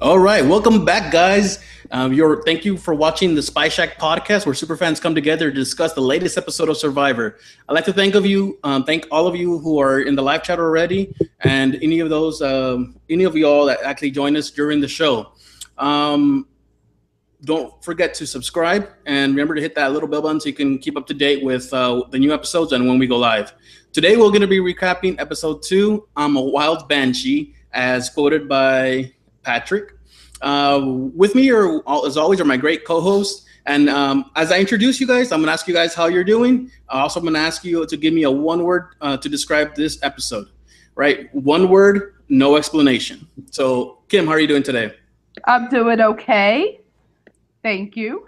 All right, welcome back, guys. Thank you for watching the Spy Shack podcast, where superfans come together to discuss the latest episode of Survivor. I'd like to thank all of you who are in the live chat already, and any of you all that actually joined us during the show. Um, don't forget to subscribe and remember to hit that little bell button so you can keep up to date with the new episodes and when we go live. Today we're going to be recapping episode 2. I'm a wild banshee, as quoted by Patrick. With me, as always, are my great co-hosts. And as I introduce you guys, I'm going to ask you guys how you're doing. Also, I'm going to ask you to give me a one word to describe this episode. Right? One word, no explanation. So, Kim, how are you doing today? I'm doing okay. Thank you.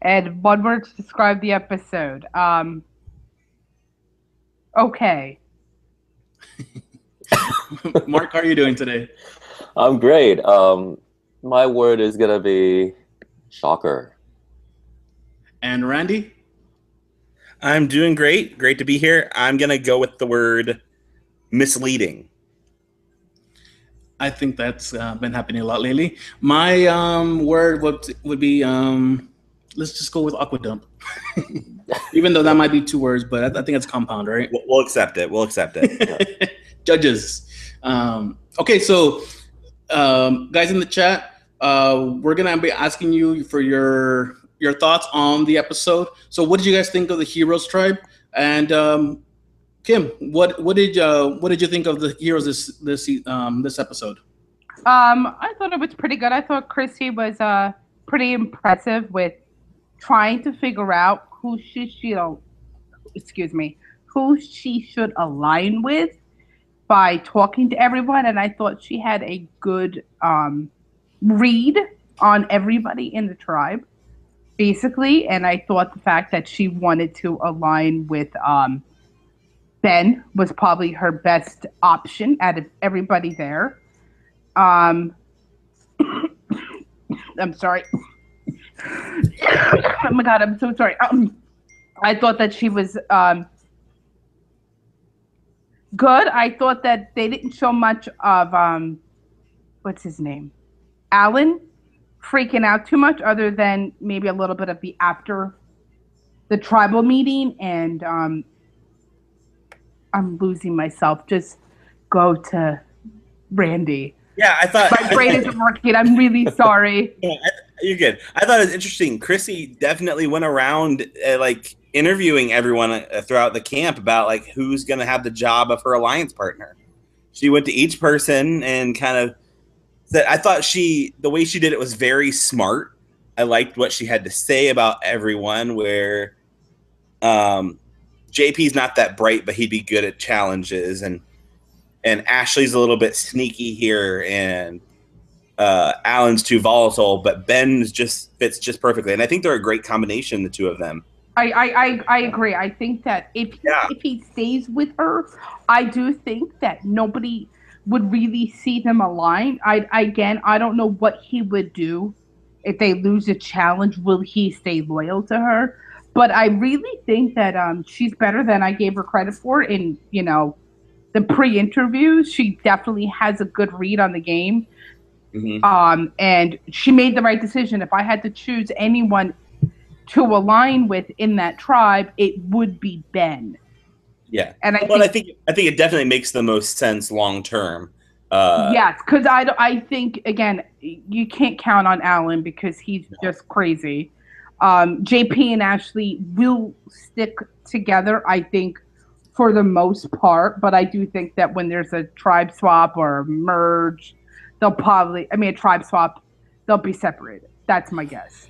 And one word to describe the episode. Okay. Mark, how are you doing today? I'm great. My word is gonna be shocker. And Randy? I'm doing great. Great to be here. I'm gonna go with the word misleading. I think that's been happening a lot lately. My word would be let's just go with aquadump. Even though that might be 2 words, but I think it's compound, right? We'll accept it. We'll accept it. Judges. Okay, so guys in the chat, we're gonna be asking you for your thoughts on the episode. So, what did you guys think of the Heroes Tribe? And Kim, what did you think of the Heroes this episode? I thought it was pretty good. I thought Chrissy was pretty impressive with trying to figure out who she should align with by talking to everyone, and I thought she had a good read on everybody in the tribe, basically. And I thought the fact that she wanted to align with Ben was probably her best option out of everybody there. I'm sorry. Oh my God, I'm so sorry. I thought that she was good. I thought that they didn't show much of what's his name? Alan freaking out too much, other than maybe a little bit of the after the tribal meeting. And I'm losing myself. Just go to Randy. Yeah, I thought my brain isn't working. I'm really sorry. Yeah, you're good. I thought it was interesting. Chrissy definitely went around like interviewing everyone throughout the camp about like who's going to have the job of her alliance partner. She went to each person and kind of said, I thought the way she did it was very smart. I liked what she had to say about everyone, where JP's not that bright, but he'd be good at challenges, and Ashley's a little bit sneaky here, and Alan's too volatile, but Ben's just fits just perfectly. And I think they're a great combination, the two of them. I agree. I think that if he stays with her, I do think that nobody would really see them align. I don't know what he would do if they lose a challenge. Will he stay loyal to her? But I really think that she's better than I gave her credit for in, the pre-interviews. She definitely has a good read on the game. Mm-hmm. And she made the right decision. If I had to choose anyone to align with in that tribe, it would be Ben. Yeah. And I think it definitely makes the most sense long term. Yes, because I think, again, you can't count on Alan because he's just crazy. JP and Ashley will stick together, I think, for the most part. But I do think that when there's a tribe swap or a merge, a tribe swap, they'll be separated. That's my guess.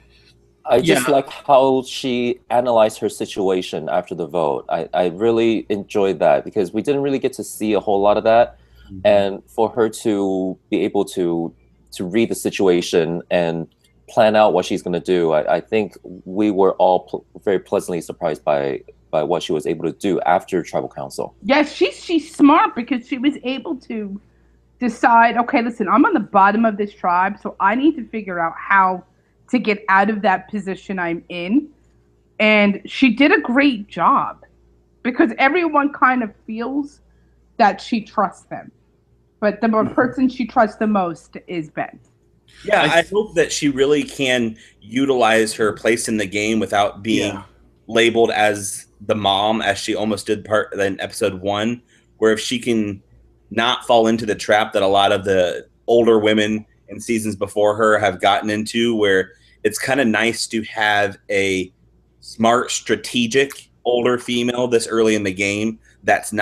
I just like how she analyzed her situation after the vote. I really enjoyed that because we didn't really get to see a whole lot of that. Mm-hmm. And for her to be able to read the situation and plan out what she's going to do, I think we were all very pleasantly surprised by what she was able to do after tribal council. Yes, she's smart because she was able to decide, okay, listen, I'm on the bottom of this tribe, so I need to figure out how to get out of that position I'm in. And she did a great job because everyone kind of feels that she trusts them. But the person she trusts the most is Ben. Yeah, I hope that she really can utilize her place in the game without being labeled as the mom, as she almost did part in episode 1, where if she can not fall into the trap that a lot of the older women in seasons before her have gotten into, where it's kind of nice to have a smart, strategic older female this early in the game that's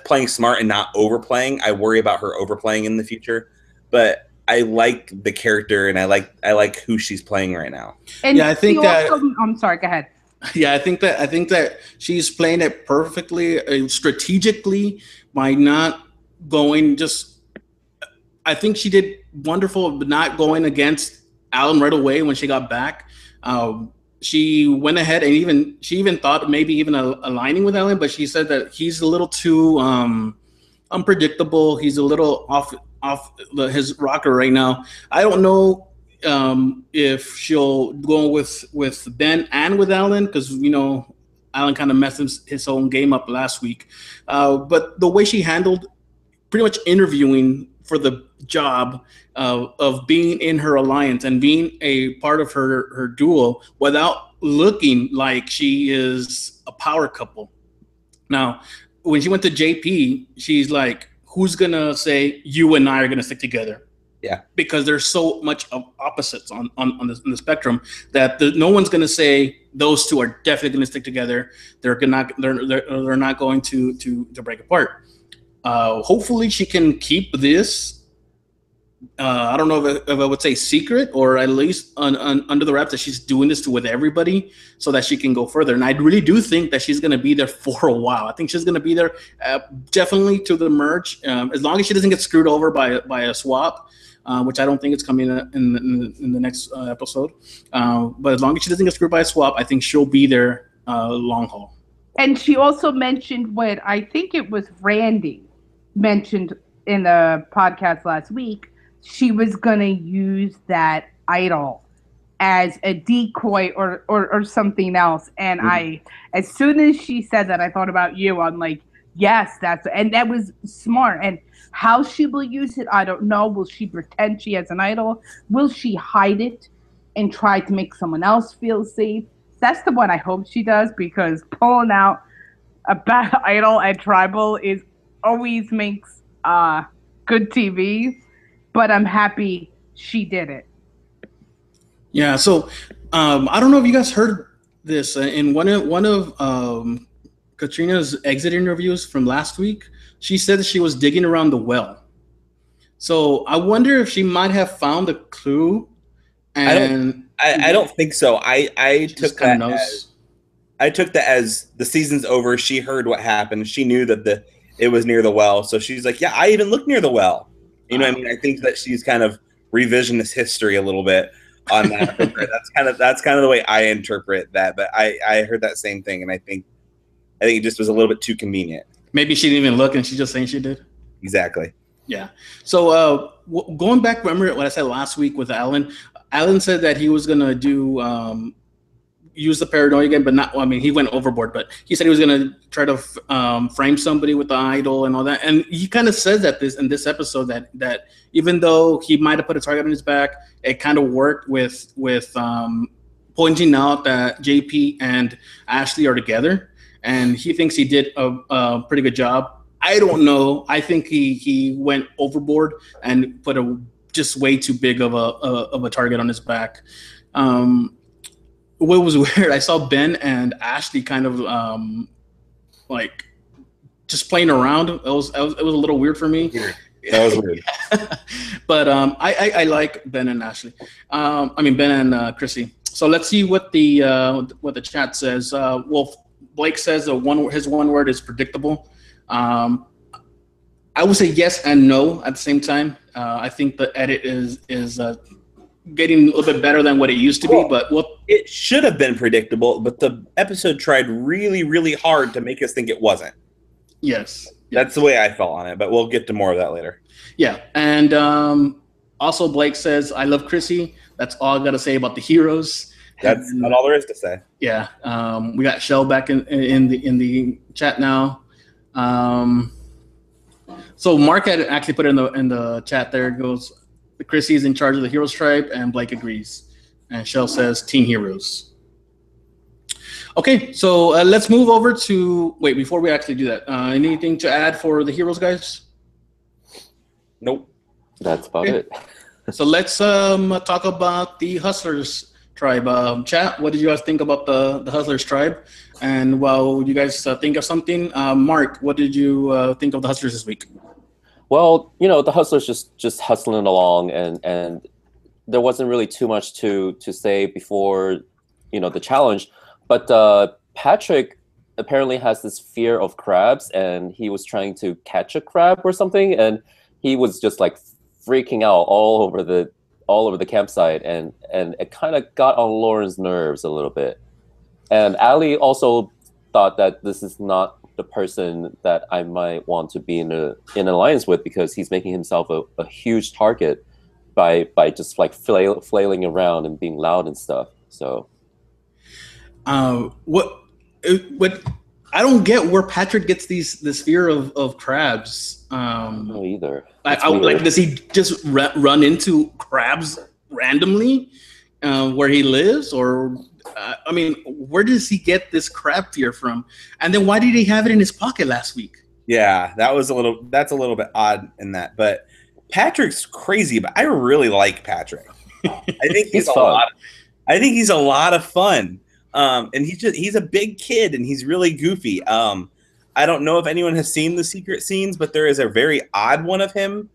playing smart and not overplaying. I worry about her overplaying in the future, but I like the character and I like who she's playing right now. And I think that I'm sorry, go ahead. Yeah, I think that she's playing it perfectly, strategically, by not going just. I think she did wonderful, but not going against Alan right away when she got back. She went ahead and she even thought maybe even aligning with Alan, but she said that he's a little too unpredictable. He's a little off his rocker right now. I don't know if she'll go with Ben and with Alan, because Alan kind of messed his own game up last week. But the way she handled pretty much interviewing for the job of being in her alliance and being a part of her duo without looking like she is a power couple. Now, when she went to JP, she's like, who's going to say you and I are going to stick together? Yeah. Because there's so much of opposites on the spectrum that no one's going to say those two are definitely going to stick together. They're not going to break apart. Hopefully she can keep this. I don't know if I would say secret, or at least under the wraps, that she's doing this with everybody so that she can go further. And I really do think that she's going to be there for a while. I think she's going to be there definitely to the merge, as long as she doesn't get screwed over by a swap, which I don't think it's coming in the next episode. But as long as she doesn't get screwed by a swap, I think she'll be there long haul. And she also mentioned what I think it was Randy mentioned in the podcast last week. She was going to use that idol as a decoy or something else. And as soon as she said that, I thought about you. I'm like, yes, and that was smart. And how she will use it, I don't know. Will she pretend she has an idol? Will she hide it and try to make someone else feel safe? That's the one I hope she does, because pulling out a bad idol at Tribal always makes good TV. But I'm happy she did it. Yeah. So I don't know if you guys heard this in one of Katrina's exit interviews from last week. She said that she was digging around the well. So I wonder if she might have found a clue. And I don't think so. I took that as the season's over. She heard what happened. She knew that it was near the well. So she's like, yeah, I even looked near the well. You know what I mean? I think that she's kind of revisionist history a little bit on that. that's kind of the way I interpret that. But I heard that same thing, and I think it just was a little bit too convenient. Maybe she didn't even look, and she's just saying she did. Exactly. Yeah. So going back, remember what I said last week with Alan? Alan said that he was gonna do use the paranoia again, but not. I mean, he went overboard, but he said he was gonna try to frame somebody with the idol and all that. And he kind of says that in this episode that even though he might have put a target on his back, it kind of worked with pointing out that JP and Ashley are together, and he thinks he did a pretty good job. I don't know. I think he went overboard and put just way too big of a target on his back. What was weird, I saw Ben and Ashley kind of like just playing around. It was a little weird for me. That was weird. But I like Ben and Ashley. Ben and Chrissy. So let's see what the chat says. Well, Blake says his one word is predictable. I would say yes and no at the same time. I think the edit is getting a little bit better than what it used to be, but it should have been predictable, but the episode tried really, really hard to make us think it wasn't. Yes. That's the way I felt on it, but we'll get to more of that later. Yeah. And also Blake says, I love Chrissy. That's all I got to say about the heroes. That's not all there is to say. Yeah. We got Shell back in the chat now. So Mark had actually put it in the chat. There it goes. Chrissy is in charge of the Heroes Tribe, and Blake agrees. And Shell says Team Heroes. Okay, so let's move over to wait before we actually do that. Anything to add for the Heroes, guys? Nope. That's about it. So let's talk about the Hustlers Tribe. Chat, what did you guys think about the Hustlers Tribe? And while you guys think of something, Mark, what did you think of the Hustlers this week? Well, the Hustlers just hustling along, and there wasn't really too much to say before, the challenge. But Patrick apparently has this fear of crabs, and he was trying to catch a crab or something, and he was just like freaking out all over the campsite, and it kind of got on Lauren's nerves a little bit. And Ali also thought that this is not the person that I might want to be in an alliance with, because he's making himself a huge target by just like flailing around and being loud and stuff. So what I don't get where Patrick gets this fear of crabs. No, either. Like, does he just run into crabs randomly where he lives, or I mean, where does he get this crab fear from? And then why did he have it in his pocket last week? Yeah, that's a little bit odd in that. But Patrick's crazy, but I really like Patrick. I think he's a lot of fun. And he's a big kid, and he's really goofy. I don't know if anyone has seen the secret scenes, but there is a very odd one of him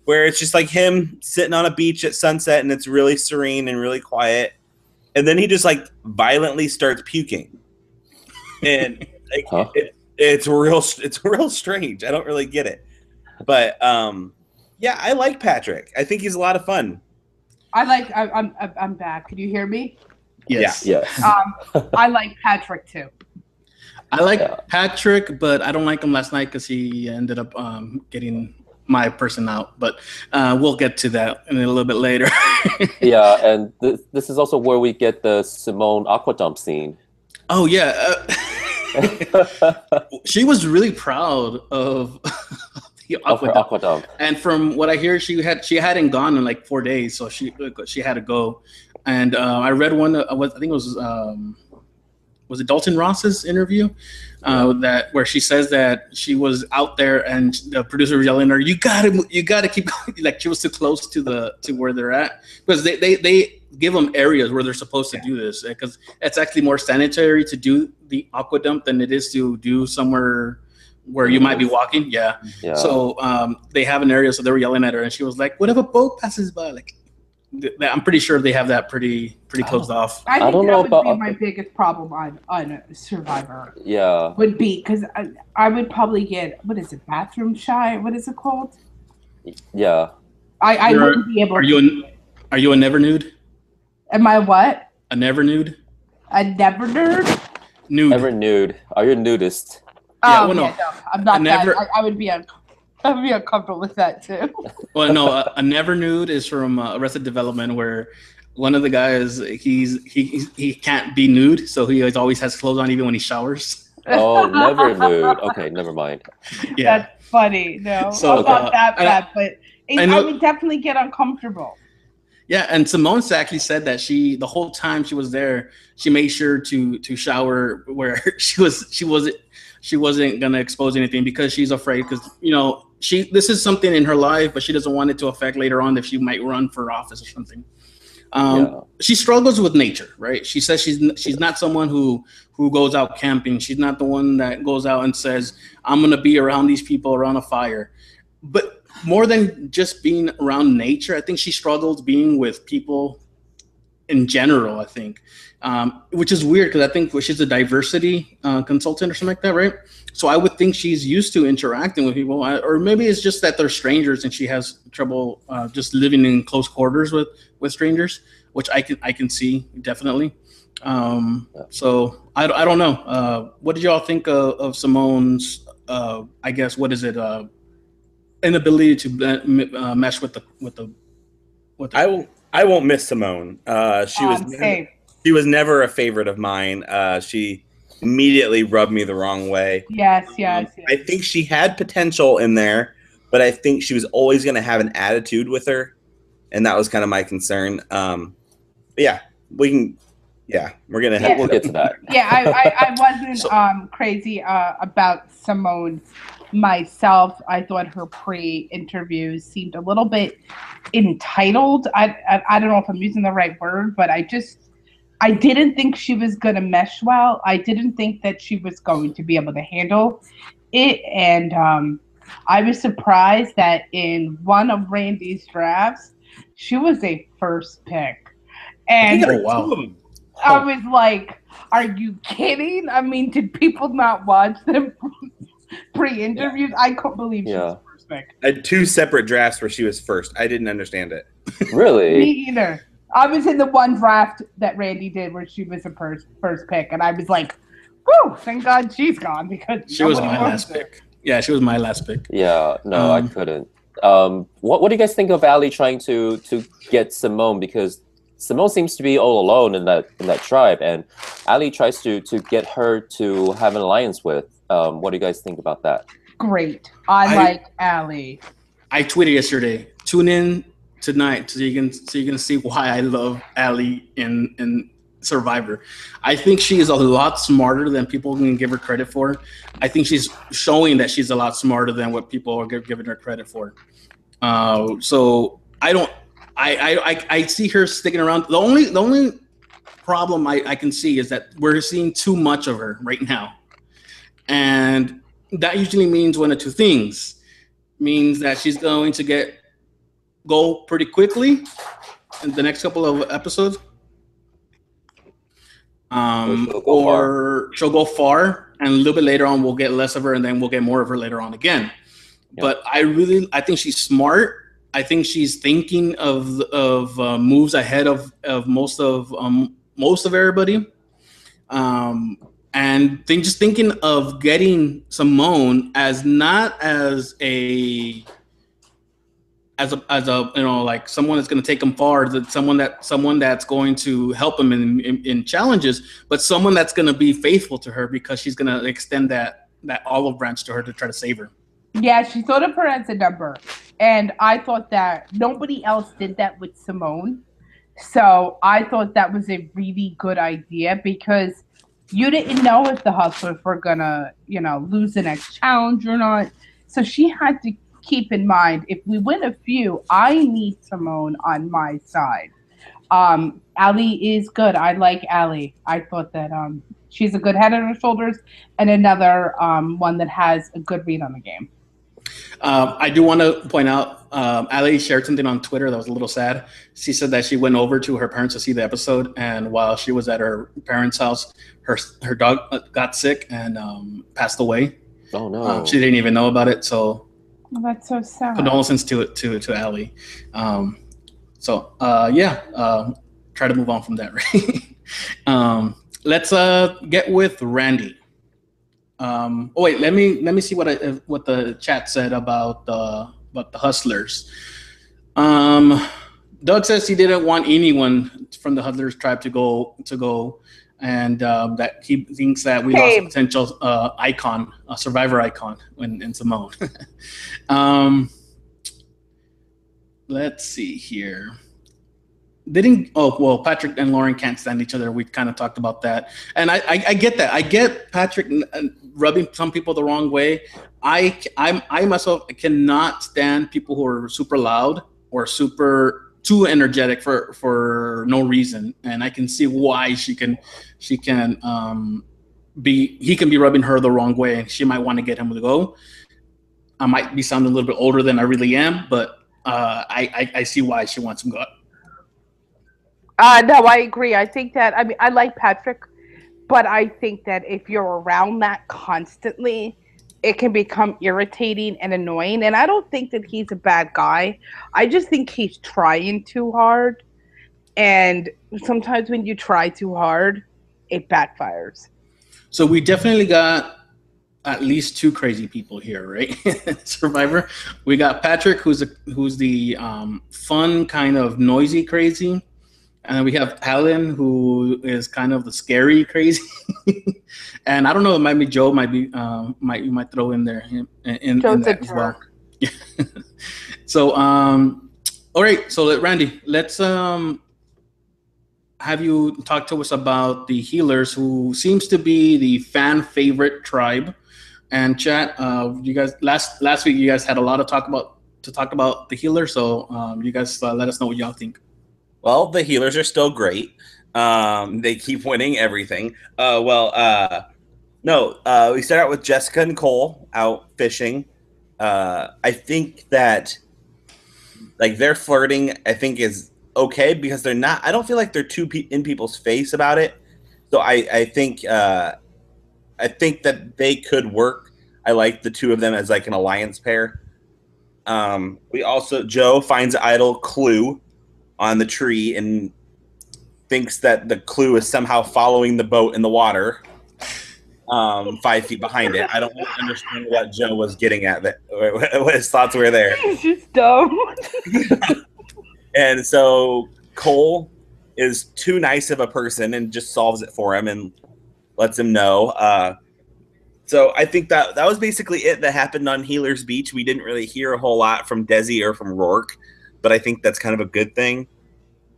where it's just like him sitting on a beach at sunset, and it's really serene and really quiet. And then he just like violently starts puking. And it's real strange. I don't really get it. But yeah, I like Patrick. I think he's a lot of fun. I'm back. Can you hear me? Yes. Yeah. I like Patrick too. I like Patrick, but I don't like him last night because he ended up getting my person out. But we'll get to that in a little bit later. Yeah, and this is also where we get the Simone aqua dump scene. Oh yeah, she was really proud of the aqua dump. And from what I hear, she hadn't gone in like 4 days, so she had to go. And I read one. I think it was it Dalton Ross's interview where she says that she was out there and the producer was yelling at her, you gotta keep going. Like she was too close to where they're at, because they give them areas where they're supposed to do this, because it's actually more sanitary to do the aqua dump than it is to do somewhere where you might be walking. Yeah. So they have an area, so they were yelling at her, and she was like, what if a boat passes by? Like, I'm pretty sure they have that pretty closed off. I think that would be my biggest problem on Survivor. Yeah, would be because I would probably get, what is it, bathroom shy? What is it called? Yeah, I wouldn't be able. Are you a never nude? Am I what? A never nude? A never nerd? Nude. Never nude. Are you a nudist? Yeah, no, I'm not. I would be uncomfortable with that too. Well, no, a never nude is from Arrested Development, where one of the guys he can't be nude, so he always has clothes on even when he showers. Oh, never nude. Okay, never mind. Yeah, that's funny. No, so, I'm not that bad, but I would definitely get uncomfortable. Yeah, and Simone actually said that the whole time she was there, she made sure to shower where she wasn't gonna expose anything, because she's afraid, because this is something in her life, but she doesn't want it to affect later on if she might run for office or something. She struggles with nature, right? She says she's not someone who goes out camping. She's not the one that goes out and says, I'm gonna be around these people around a fire. But more than just being around nature, I think she struggles being with people in general, I think. Which is weird, because I think she's a diversity consultant or something like that, right? So I would think she's used to interacting with people, or maybe it's just that they're strangers and she has trouble just living in close quarters with strangers, which I can see definitely. So I don't know. What did y'all think of Simone's? I guess, what is it? Inability to mesh with the. I won't miss Simone. She was never a favorite of mine. She immediately rubbed me the wrong way. Yes. I think she had potential in there, but I think she was always going to have an attitude with her, and that was kind of my concern. But yeah, we can. Yeah, we're gonna. We'll get to that. Yeah, I wasn't crazy about Simone myself. I thought her pre-interview seemed a little bit entitled. I don't know if I'm using the right word, but I didn't think she was going to mesh well. I didn't think that she was going to be able to handle it, and I was surprised that in one of Randy's drafts, she was a first pick, and I was like, are you kidding? I mean, did people not watch them pre-interviews? I couldn't believe she was first pick. I had 2 separate drafts where she was first. I didn't understand it. Really? Me either. I was in the one draft that Randy did where she was a first pick, and I was like, whew, thank God she's gone, because she was my last pick. Yeah, she was my last pick. Yeah, no, I couldn't. What do you guys think of Ali trying to get Simone? Because Simone seems to be all alone in that tribe, and Ali tries to get her to have an alliance with. What do you guys think about that? Great. I like Ali. I tweeted yesterday. Tune in tonight so you can see why I love Ali in Survivor. I think she is a lot smarter than people can give her credit for. I think she's showing that she's a lot smarter than what people are giving her credit for. So I see her sticking around. The only problem I can see is that we're seeing too much of her right now. And that usually means one of two things. Means that she's going to go pretty quickly in the next couple of episodes. She'll go far, and a little bit later on we'll get less of her, and then we'll get more of her later on again. Yeah. But I think she's smart. I think she's thinking of moves ahead of most of everybody, and just thinking of getting Simone as not as a like someone that's going to take him far, someone that's going to help him in challenges, but someone that's going to be faithful to her because she's going to extend that olive branch to her to try to save her. Yeah, she thought of her as a number, and I thought that nobody else did that with Simone. So I thought that was a really good idea because you didn't know if the Hustlers were gonna, lose the next challenge or not. So she had to keep in mind, if we win a few, I need Simone on my side. Ali is good. I like Ali. I thought that she's a good head on her shoulders and another one that has a good read on the game. I do want to point out, Ali shared something on Twitter that was a little sad. She said that she went over to her parents to see the episode, and while she was at her parents' house, her dog got sick and passed away. Oh no! She didn't even know about it. So that's so sad. Condolences to Ali. Try to move on from that. Right? Let's get with Randy. Let me see what the chat said about the Hustlers. Doug says he didn't want anyone from the Hustlers tribe to go, and that he thinks that we lost a potential icon, a survivor icon, in Simone. Let's see here. Patrick and Lauren can't stand each other. We kind of talked about that, and I get that. I get Patrick rubbing some people the wrong way. I myself cannot stand people who are super loud or super too energetic for no reason, and I can see why he can be rubbing her the wrong way, and she might want to get him to go. I might be sounding a little bit older than I really am, but I see why she wants him to go. No, I agree. I think that, I like Patrick, but I think that if you're around that constantly, it can become irritating and annoying. And I don't think that he's a bad guy. I just think he's trying too hard. And sometimes when you try too hard, it backfires. So we definitely got at least two crazy people here, right? Survivor. We got Patrick, who's the fun, kind of noisy crazy. And then we have Alan, who is kind of the scary crazy. And I don't know, maybe Joe might be you might throw in there in that as well. So, all right. So, Randy, let's have you talk to us about the healers, who seems to be the fan favorite tribe. And chat, you guys last week you guys had a lot of talk about the healer. So, you guys let us know what y'all think. Well, the healers are still great. They keep winning everything. No, we start out with Jessica and Cole out fishing. I think that like their flirting, I think, is okay because they're not. I don't feel like they're too in people's face about it. So I think that they could work. I like the two of them as like an alliance pair. We also Joe finds idol clue on the tree and thinks that the clue is somehow following the boat in the water. 5 feet behind it. I don't understand what Joe was getting at. What his thoughts were there. He's just dumb. And so Cole is too nice of a person and just solves it for him and lets him know. So I think that was basically it that happened on Healer's Beach. We didn't really hear a whole lot from Desi or from Rourke, but I think that's kind of a good thing.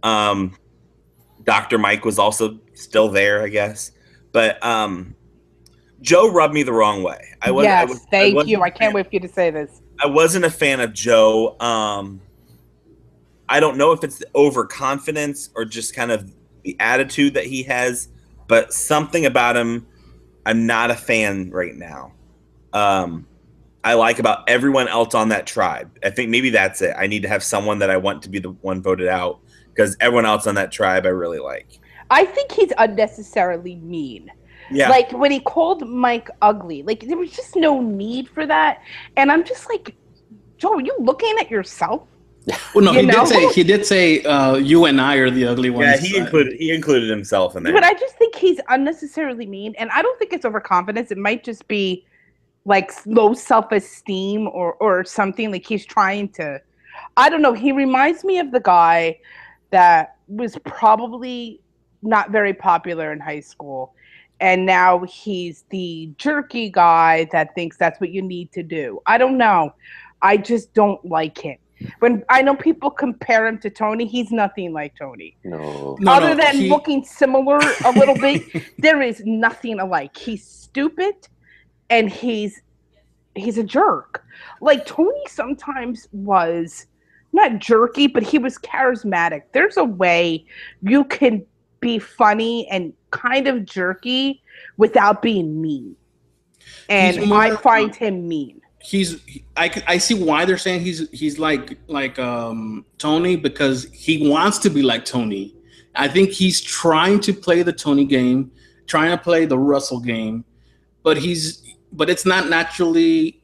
Dr. Mike was also still there, I guess. But Joe rubbed me the wrong way. Thank you. I can't wait for you to say this. I wasn't a fan of Joe. I don't know if it's overconfidence or just kind of the attitude that he has, but something about him, I'm not a fan right now. I like about everyone else on that tribe. I think maybe that's it. I need to have someone that I want to be the one voted out because everyone else on that tribe I really like. I think he's unnecessarily mean. Yeah. Like when he called Mike ugly, like there was just no need for that. And I'm just like, Joe, are you looking at yourself? Well, no, he did say you and I are the ugly ones. Yeah, he included himself in there. But I just think he's unnecessarily mean, and I don't think it's overconfidence. It might just be like low self-esteem or something. Like he's trying to, I don't know. He reminds me of the guy that was probably not very popular in high school. And now he's the jerky guy that thinks that's what you need to do. I don't know. I just don't like him. When I know people compare him to Tony, he's nothing like Tony. No. Other than looking similar a little bit, there is nothing alike. He's stupid and he's a jerk. Like Tony sometimes was not jerky, but he was charismatic. There's a way you can be funny and kind of jerky without being mean. And I find him mean. I see why they're saying he's like Tony, because he wants to be like Tony. I think he's trying to play the Tony game, trying to play the Russell game, but it's not naturally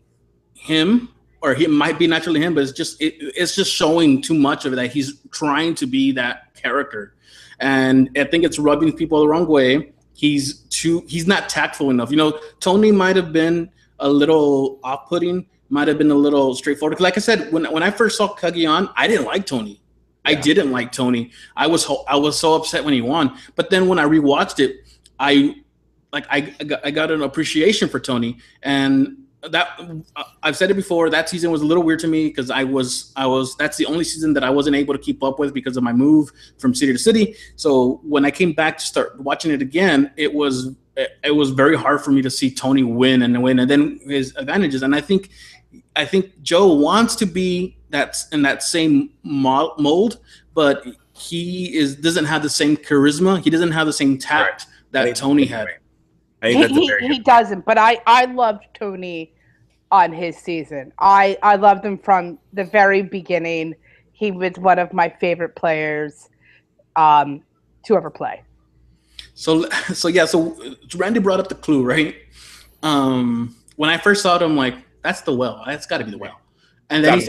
him, or he might be naturally him, but it's just showing too much of it that he's trying to be that character. And I think it's rubbing people the wrong way. He's not tactful enough. You know, Tony might have been a little off-putting, might have been a little straightforward. Like I said, when I first saw Cagayan, I didn't like Tony. Yeah. I didn't like Tony. I was so upset when he won. But then when I rewatched it, I got an appreciation for Tony. And that I've said it before, that season was a little weird to me because that's the only season that I wasn't able to keep up with because of my move from city to city. So when I came back to start watching it again, it was very hard for me to see Tony win and then his advantages. And I think Joe wants to be in that same mold, but he doesn't have the same charisma. He doesn't have the same tact that Tony had. He doesn't, but I loved Tony on his season. I loved him from the very beginning. He was one of my favorite players to ever play. So Randy brought up the clue, right? When I first saw it, I'm like, that's the well. That's got to be the well. And then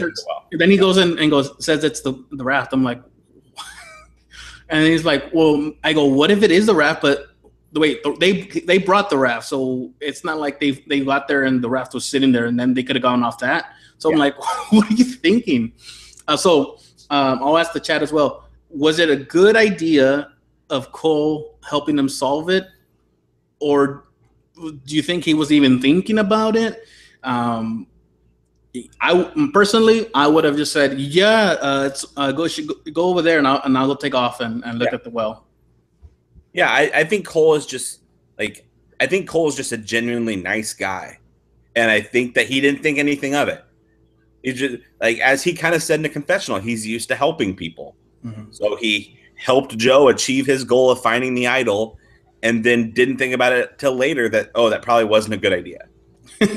he goes in and says it's the raft. I'm like, and he's like, well, I go, what if it is the raft? But wait, they brought the raft, so it's not like they got there and the raft was sitting there, and then they could have gone off that. So I'm like, what are you thinking? I'll ask the chat as well. Was it a good idea of Cole helping them solve it, or do you think he was even thinking about it? I personally, I would have just said, yeah, it's go over there, and I'll go take off and look at the well. Yeah, I think Cole is just like, I think Cole is just a genuinely nice guy, and I think that he didn't think anything of it. He just, like, as he kind of said in the confessional, he's used to helping people, so he helped Joe achieve his goal of finding the idol, and then didn't think about it till later that that probably wasn't a good idea.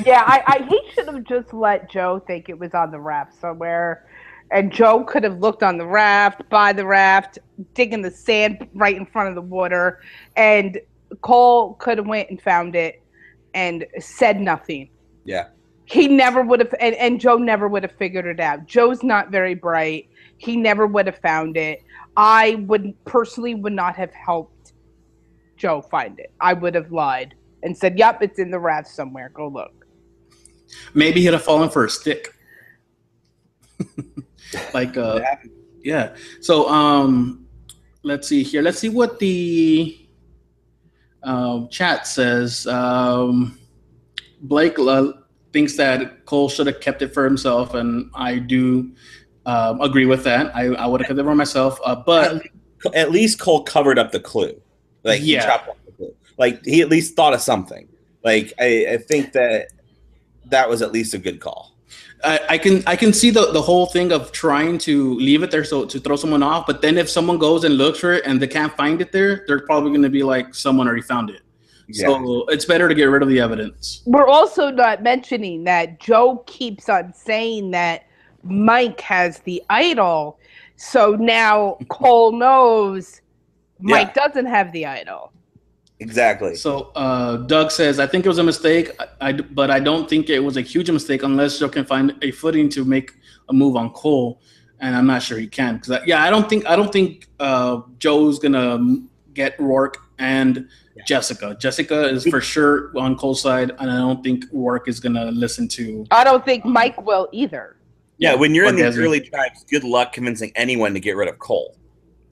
Yeah, he should have just let Joe think it was on the raft somewhere. And Joe could have looked on the raft, by the raft, digging the sand right in front of the water. And Cole could have went and found it and said nothing. Yeah. He never would have, and Joe never would have figured it out. Joe's not very bright. He never would have found it. I would not have helped Joe find it. I would have lied and said, yep, it's in the raft somewhere. Go look. Maybe he'd have fallen for a stick. Like, yeah. So, let's see here. Let's see what the chat says. Blake thinks that Cole should have kept it for himself, and I do agree with that. I would have kept it for myself, but at least Cole covered up the clue. Like, he chopped off the clue. Like, he at least thought of something. Like, I think that was at least a good call. I can see the whole thing of trying to leave it there so to throw someone off, but then if someone goes and looks for it and they can't find it there, they're probably going to be like, someone already found it. Yeah. So it's better to get rid of the evidence. We're also not mentioning that Joe keeps on saying that Mike has the idol, so now Cole knows Mike doesn't have the idol. Exactly. So Doug says, I think it was a mistake, but I don't think it was a huge mistake unless Joe can find a footing to make a move on Cole, and I'm not sure he can. Because I don't think Joe's gonna get Rourke and Jessica. Jessica is for sure on Cole's side, and I don't think Rourke is gonna listen to. I don't think Mike will either. Yeah, when you're in these early tribes, good luck convincing anyone to get rid of Cole.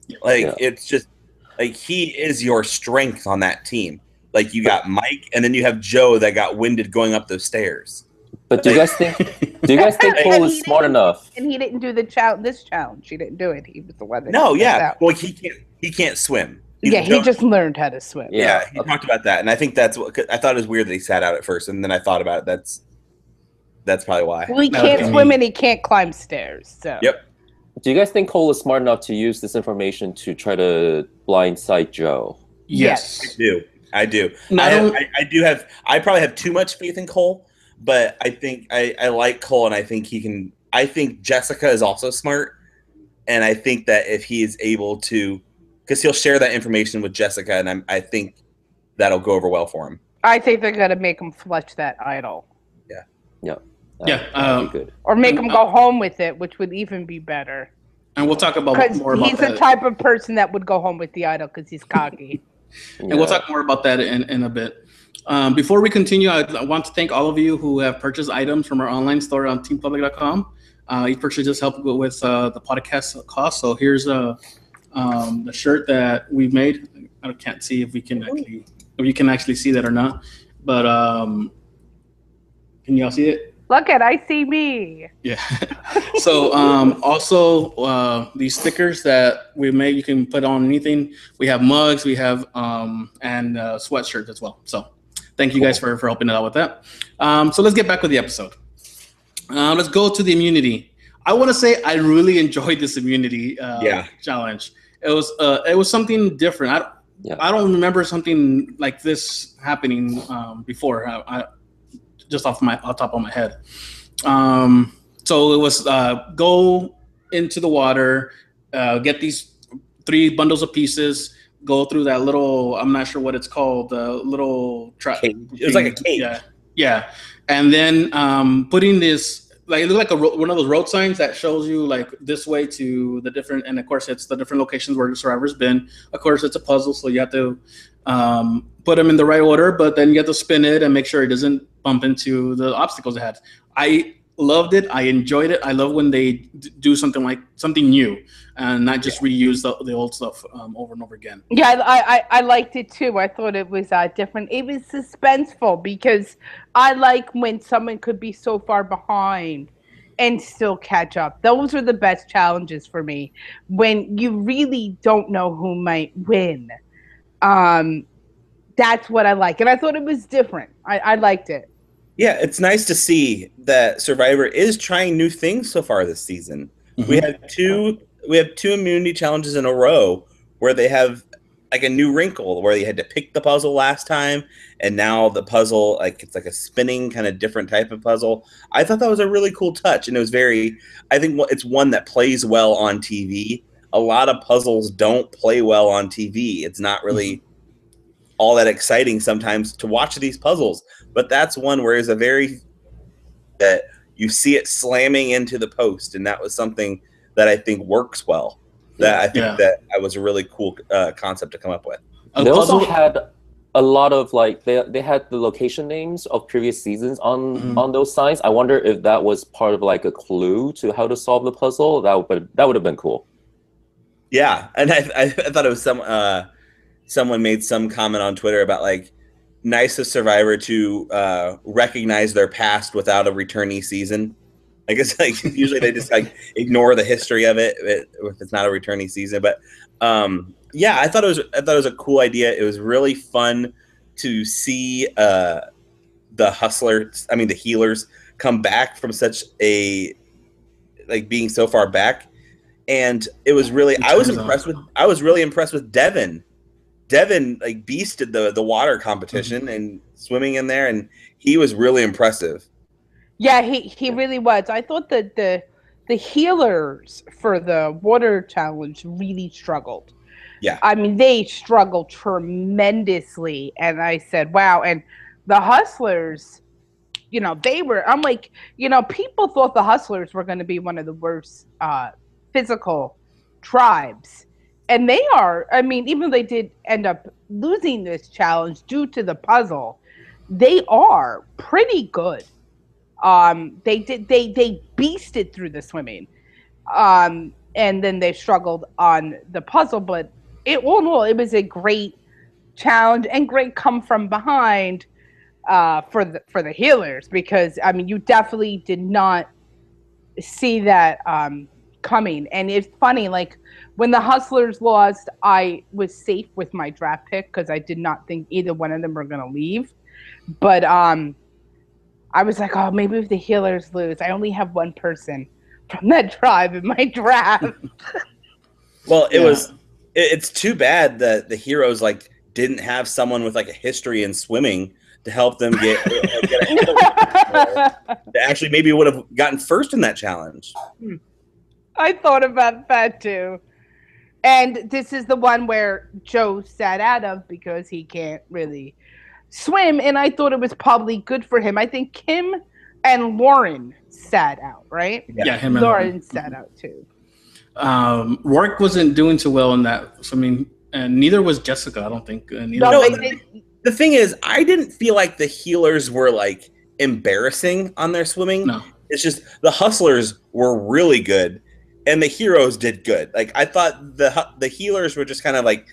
It's just. Like, he is your strength on that team. Like, you got Mike, and then you have Joe that got winded going up those stairs. But do you guys think Cole is smart enough? And he didn't do this challenge. He didn't do it. He was the one that. No, yeah. Well, he can't swim. He just learned how to swim. Yeah, he talked about that, and I think that's what I thought it was weird that he sat out at first, and then I thought about it. That's probably why. Well, he can't swim and he can't climb stairs. So. Yep. Do you guys think Cole is smart enough to use this information to try to blindside Joe? Yes. I do. I probably have too much faith in Cole, but I think I like Cole, and I think he can. I think Jessica is also smart, and I think that if he is able to, because he'll share that information with Jessica, and I think that'll go over well for him. I think they're gonna make him flush that idol. Yeah. Yeah, good. Or make him go home with it, which would even be better. And we'll talk about more about that. He's the type of person that would go home with the idol because he's cocky. And we'll talk more about that in a bit. Before we continue, I want to thank all of you who have purchased items from our online store on teampublic.com. Each purchase just helped with the podcast cost. So here's the shirt that we've made. I can't see if you can actually see that or not, but can y'all see it? Look I see me. Yeah. So also these stickers that we made, you can put on anything. We have mugs, we have and sweatshirts as well. So thank you guys for helping out with that. So let's get back with the episode. Let's go to the immunity. I want to say I really enjoyed this immunity challenge. It was something different. I don't remember something like this happening before. Just off top of my head. So it was go into the water, get these 3 bundles of pieces, go through that little, I'm not sure what it's called, the little trap. It was like a cage. Yeah. And then putting this, like, it looked like one of those road signs that shows you like this way to the different, and of course it's the different locations where the survivor's been. Of course it's a puzzle, so you have to put them in the right order, but then you have to spin it and make sure it doesn't bump into the obstacles it has. I loved it. I enjoyed it. I love when they do something new and not just reuse the old stuff over and over again. Yeah, I liked it too. I thought it was different. It was suspenseful because I like when someone could be so far behind and still catch up. Those are the best challenges for me when you really don't know who might win. That's what I like. And I thought it was different. I liked it. Yeah, it's nice to see that Survivor is trying new things so far this season. Mm-hmm. We have two immunity challenges in a row where they have like a new wrinkle where you had to pick the puzzle last time, and now the puzzle, like it's like a spinning kind of different type of puzzle. I thought that was a really cool touch, and it was I think it's one that plays well on TV. A lot of puzzles don't play well on TV. It's not really all that exciting sometimes to watch these puzzles, but that's one where it's that you see it slamming into the post, and that was something that I think works well. That I think that was a really cool concept to come up with. They also had a lot of they had the location names of previous seasons on those signs. I wonder if that was part of like a clue to how to solve the puzzle. That would have been cool. Yeah, and I thought it was someone made some comment on Twitter about like nice of Survivor to recognize their past without a returnee season. I guess like usually they just like ignore the history of it if it's not a returnee season. But yeah, I thought it was a cool idea. It was really fun to see the healers come back from such a like being so far back. And it was really I was really impressed with Devin. Devin like beasted the water competition and swimming in there, and he was really impressive. Yeah, he really was. I thought that the healers for the water challenge really struggled. Yeah. I mean, they struggled tremendously, and I said, wow. And the hustlers, I'm like, people thought the hustlers were going to be one of the worst physical tribes. And they are, I mean, even though they did end up losing this challenge due to the puzzle, they are pretty good. They beasted through the swimming. And then they struggled on the puzzle, but it was a great challenge and great come from behind for the healers, because I mean you definitely did not see that coming. And it's funny, like when the hustlers lost, I was safe with my draft pick because I did not think either one of them were gonna leave. But I was like, oh, maybe if the healers lose, I only have one person from that tribe in my draft. Well, it's too bad that the heroes like didn't have someone with like a history in swimming to help them get ahead of that actually maybe would have gotten first in that challenge. I thought about that too. And this is the one where Joe sat out of because he can't really swim, and I thought it was probably good for him. I think Kim and Lauren sat out, right? Yeah, him and Lauren sat out too. Rourke wasn't doing too well in that swimming, and neither was Jessica. I don't think. The thing is, I didn't feel like the healers were like embarrassing on their swimming. No, it's just the hustlers were really good, and the heroes did good. Like I thought the healers were just kind of like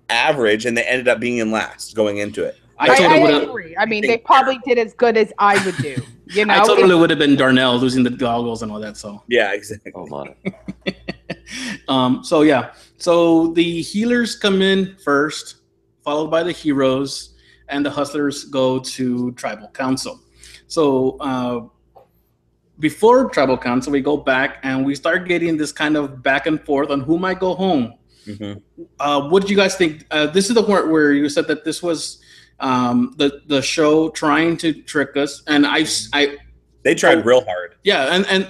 average, and they ended up being in last going into it. I agree. I mean, they probably did as good as I would do. I totally would have been Darnell losing the goggles and all that. So yeah, exactly. Oh my. So the healers come in first, followed by the heroes, and the hustlers go to tribal council. So before tribal council, we go back and we start getting this kind of back and forth on who might go home. Mm-hmm. What did you guys think? This is the part where you said that this was the show trying to trick us, and they tried real hard. Yeah, and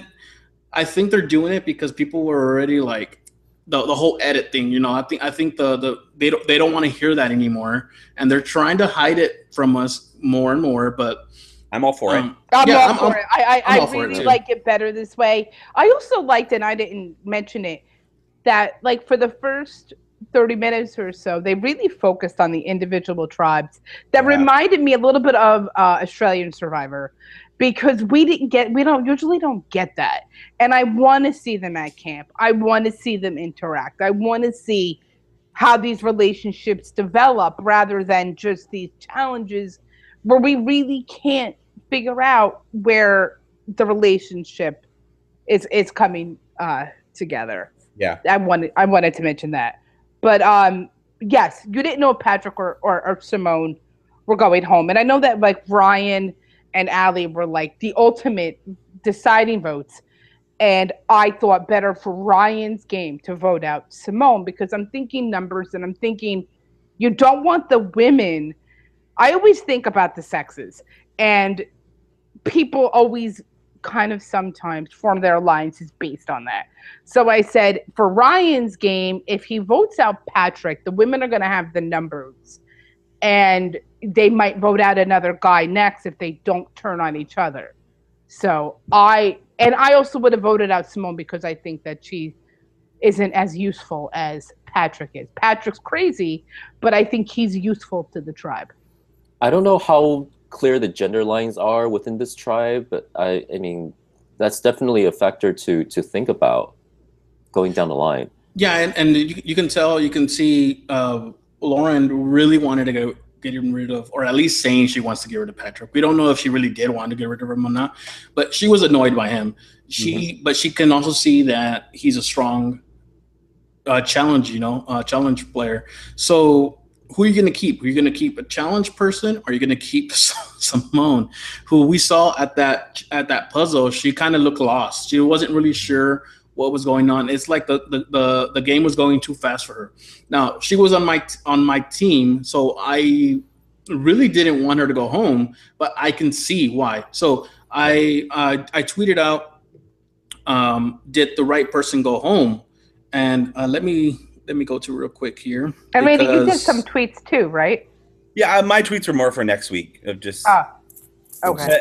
I think they're doing it because people were already like the whole edit thing. I think they don't want to hear that anymore, and they're trying to hide it from us more and more. But I'm all for it. I'm all for it. I really like it better this way. I also liked, and I didn't mention it, that like for the first 30 minutes or so, they really focused on the individual tribes. That reminded me a little bit of Australian Survivor, because we usually don't get that. And I want to see them at camp. I want to see them interact. I want to see how these relationships develop rather than just these challenges where we really can't figure out where the relationship is coming together. Yeah, I wanted to mention that. But yes, you didn't know if Patrick or Simone were going home. And I know that like Ryan and Allie were like the ultimate deciding votes. And I thought better for Ryan's game to vote out Simone because I'm thinking numbers and I'm thinking you don't want the women. I always think about the sexes, and people always kind of sometimes form their alliances based on that. So I said for Ryan's game, if he votes out Patrick, the women are going to have the numbers and they might vote out another guy next if they don't turn on each other. So I also would have voted out Simone because I think that she isn't as useful as Patrick is. Patrick's crazy, but I think he's useful to the tribe. I don't know how clear the gender lines are within this tribe, but I mean, that's definitely a factor to think about going down the line. Yeah, and you can tell, you can see Lauren really wanted to get him rid of, or at least saying she wants to get rid of Patrick. We don't know if she really did want to get rid of him or not, but she was annoyed by him. But she can also see that he's a strong challenge player. So who are you going to keep? Are you going to keep a challenge person, or are you going to keep Simone, who we saw at that puzzle? She kind of looked lost. She wasn't really sure what was going on. It's like the game was going too fast for her. Now she was on my team, so I really didn't want her to go home, but I can see why. So I tweeted out, did the right person go home? And let me go to real quick here. I mean, you did some tweets too, right? Yeah, my tweets were more for next week of just. Okay.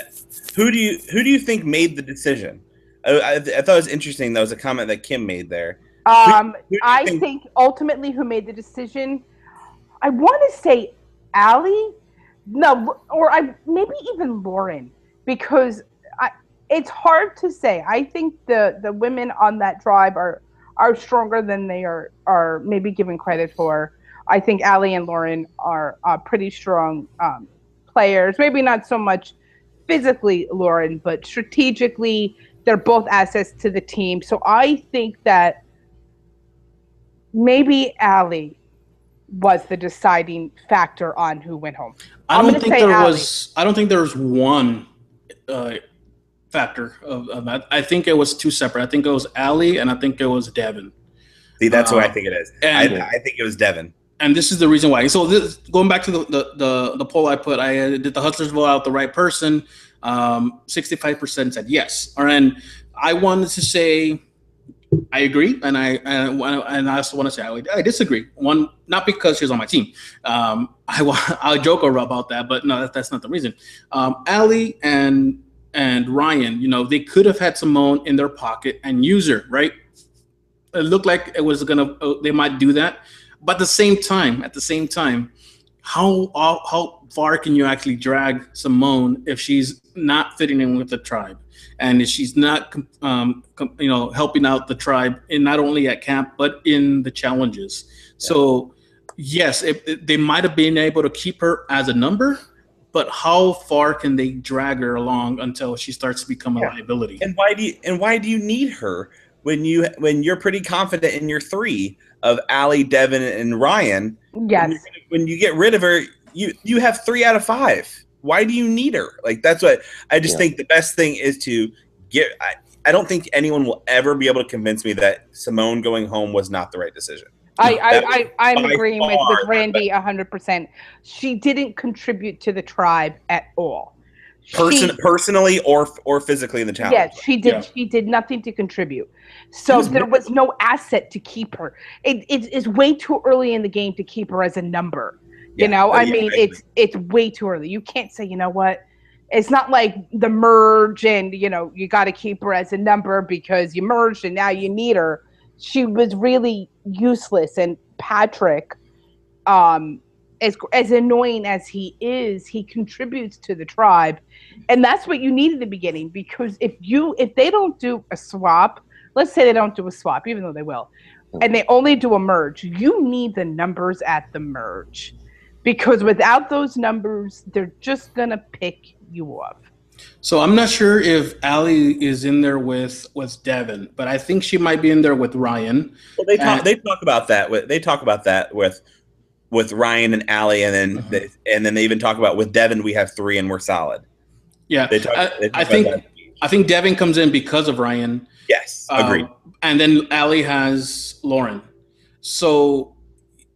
Who do you think made the decision? I thought it was interesting. That was a comment that Kim made there. I think ultimately who made the decision, I want to say Allie, no, or maybe even Lauren, because it's hard to say. I think the women on that tribe are stronger than they are maybe given credit for. I think Allie and Lauren are pretty strong players. Maybe not so much physically, Lauren, but strategically, they're both assets to the team. So I think that maybe Allie was the deciding factor on who went home. I don't think there was one factor of that. I think it was two separate. I think it was Allie and I think it was Devin. See, that's who I think it is. I think it was Devin. And this is the reason why. So going back to the poll I put, I did the Hustlers vote out the right person? 65% said yes. And I wanted to say I agree, and I also want to say I disagree. One, not because she's on my team. I'll joke about that, but no, that's not the reason. Allie and Ryan, they could have had Simone in their pocket and use her, right? It looked like it was they might do that, but at the same time, how far can you actually drag Simone if she's not fitting in with the tribe, and if she's not helping out the tribe, in not only at camp but in the challenges? Yeah. So yes, they might have been able to keep her as a number, but how far can they drag her along until she starts to become a liability? And why do you need her when you're pretty confident in your three of Allie, Devin, and Ryan? Yes. When you get rid of her, you have 3 out of 5. Why do you need her? Like, that's what I just think the best thing is to get. I don't think anyone will ever be able to convince me that Simone going home was not the right decision. I'm agreeing with Randy 100%. She didn't contribute to the tribe at all. Personally or physically in the challenge. Yes, she did. Yeah. She did nothing to contribute. So there was no asset to keep her. It's way too early in the game to keep her as a number. It's way too early. You can't say, you know what? It's not like the merge and, you got to keep her as a number because you merged and now you need her. She was really useless. And Patrick, as annoying as he is, he contributes to the tribe. And that's what you need in the beginning, because if they don't do a swap, let's say they don't do a swap, even though they will, and they only do a merge, you need the numbers at the merge, because without those numbers, they're just going to pick you up. So I'm not sure if Allie is in there with Devin, but I think she might be in there with Ryan. Well, they talk about that. They talk about that with Ryan and Allie, and then and then they even talk about with Devin we have 3 and we're solid. Yeah, they talk I think Devin comes in because of Ryan. Yes, agreed. And then Allie has Lauren. So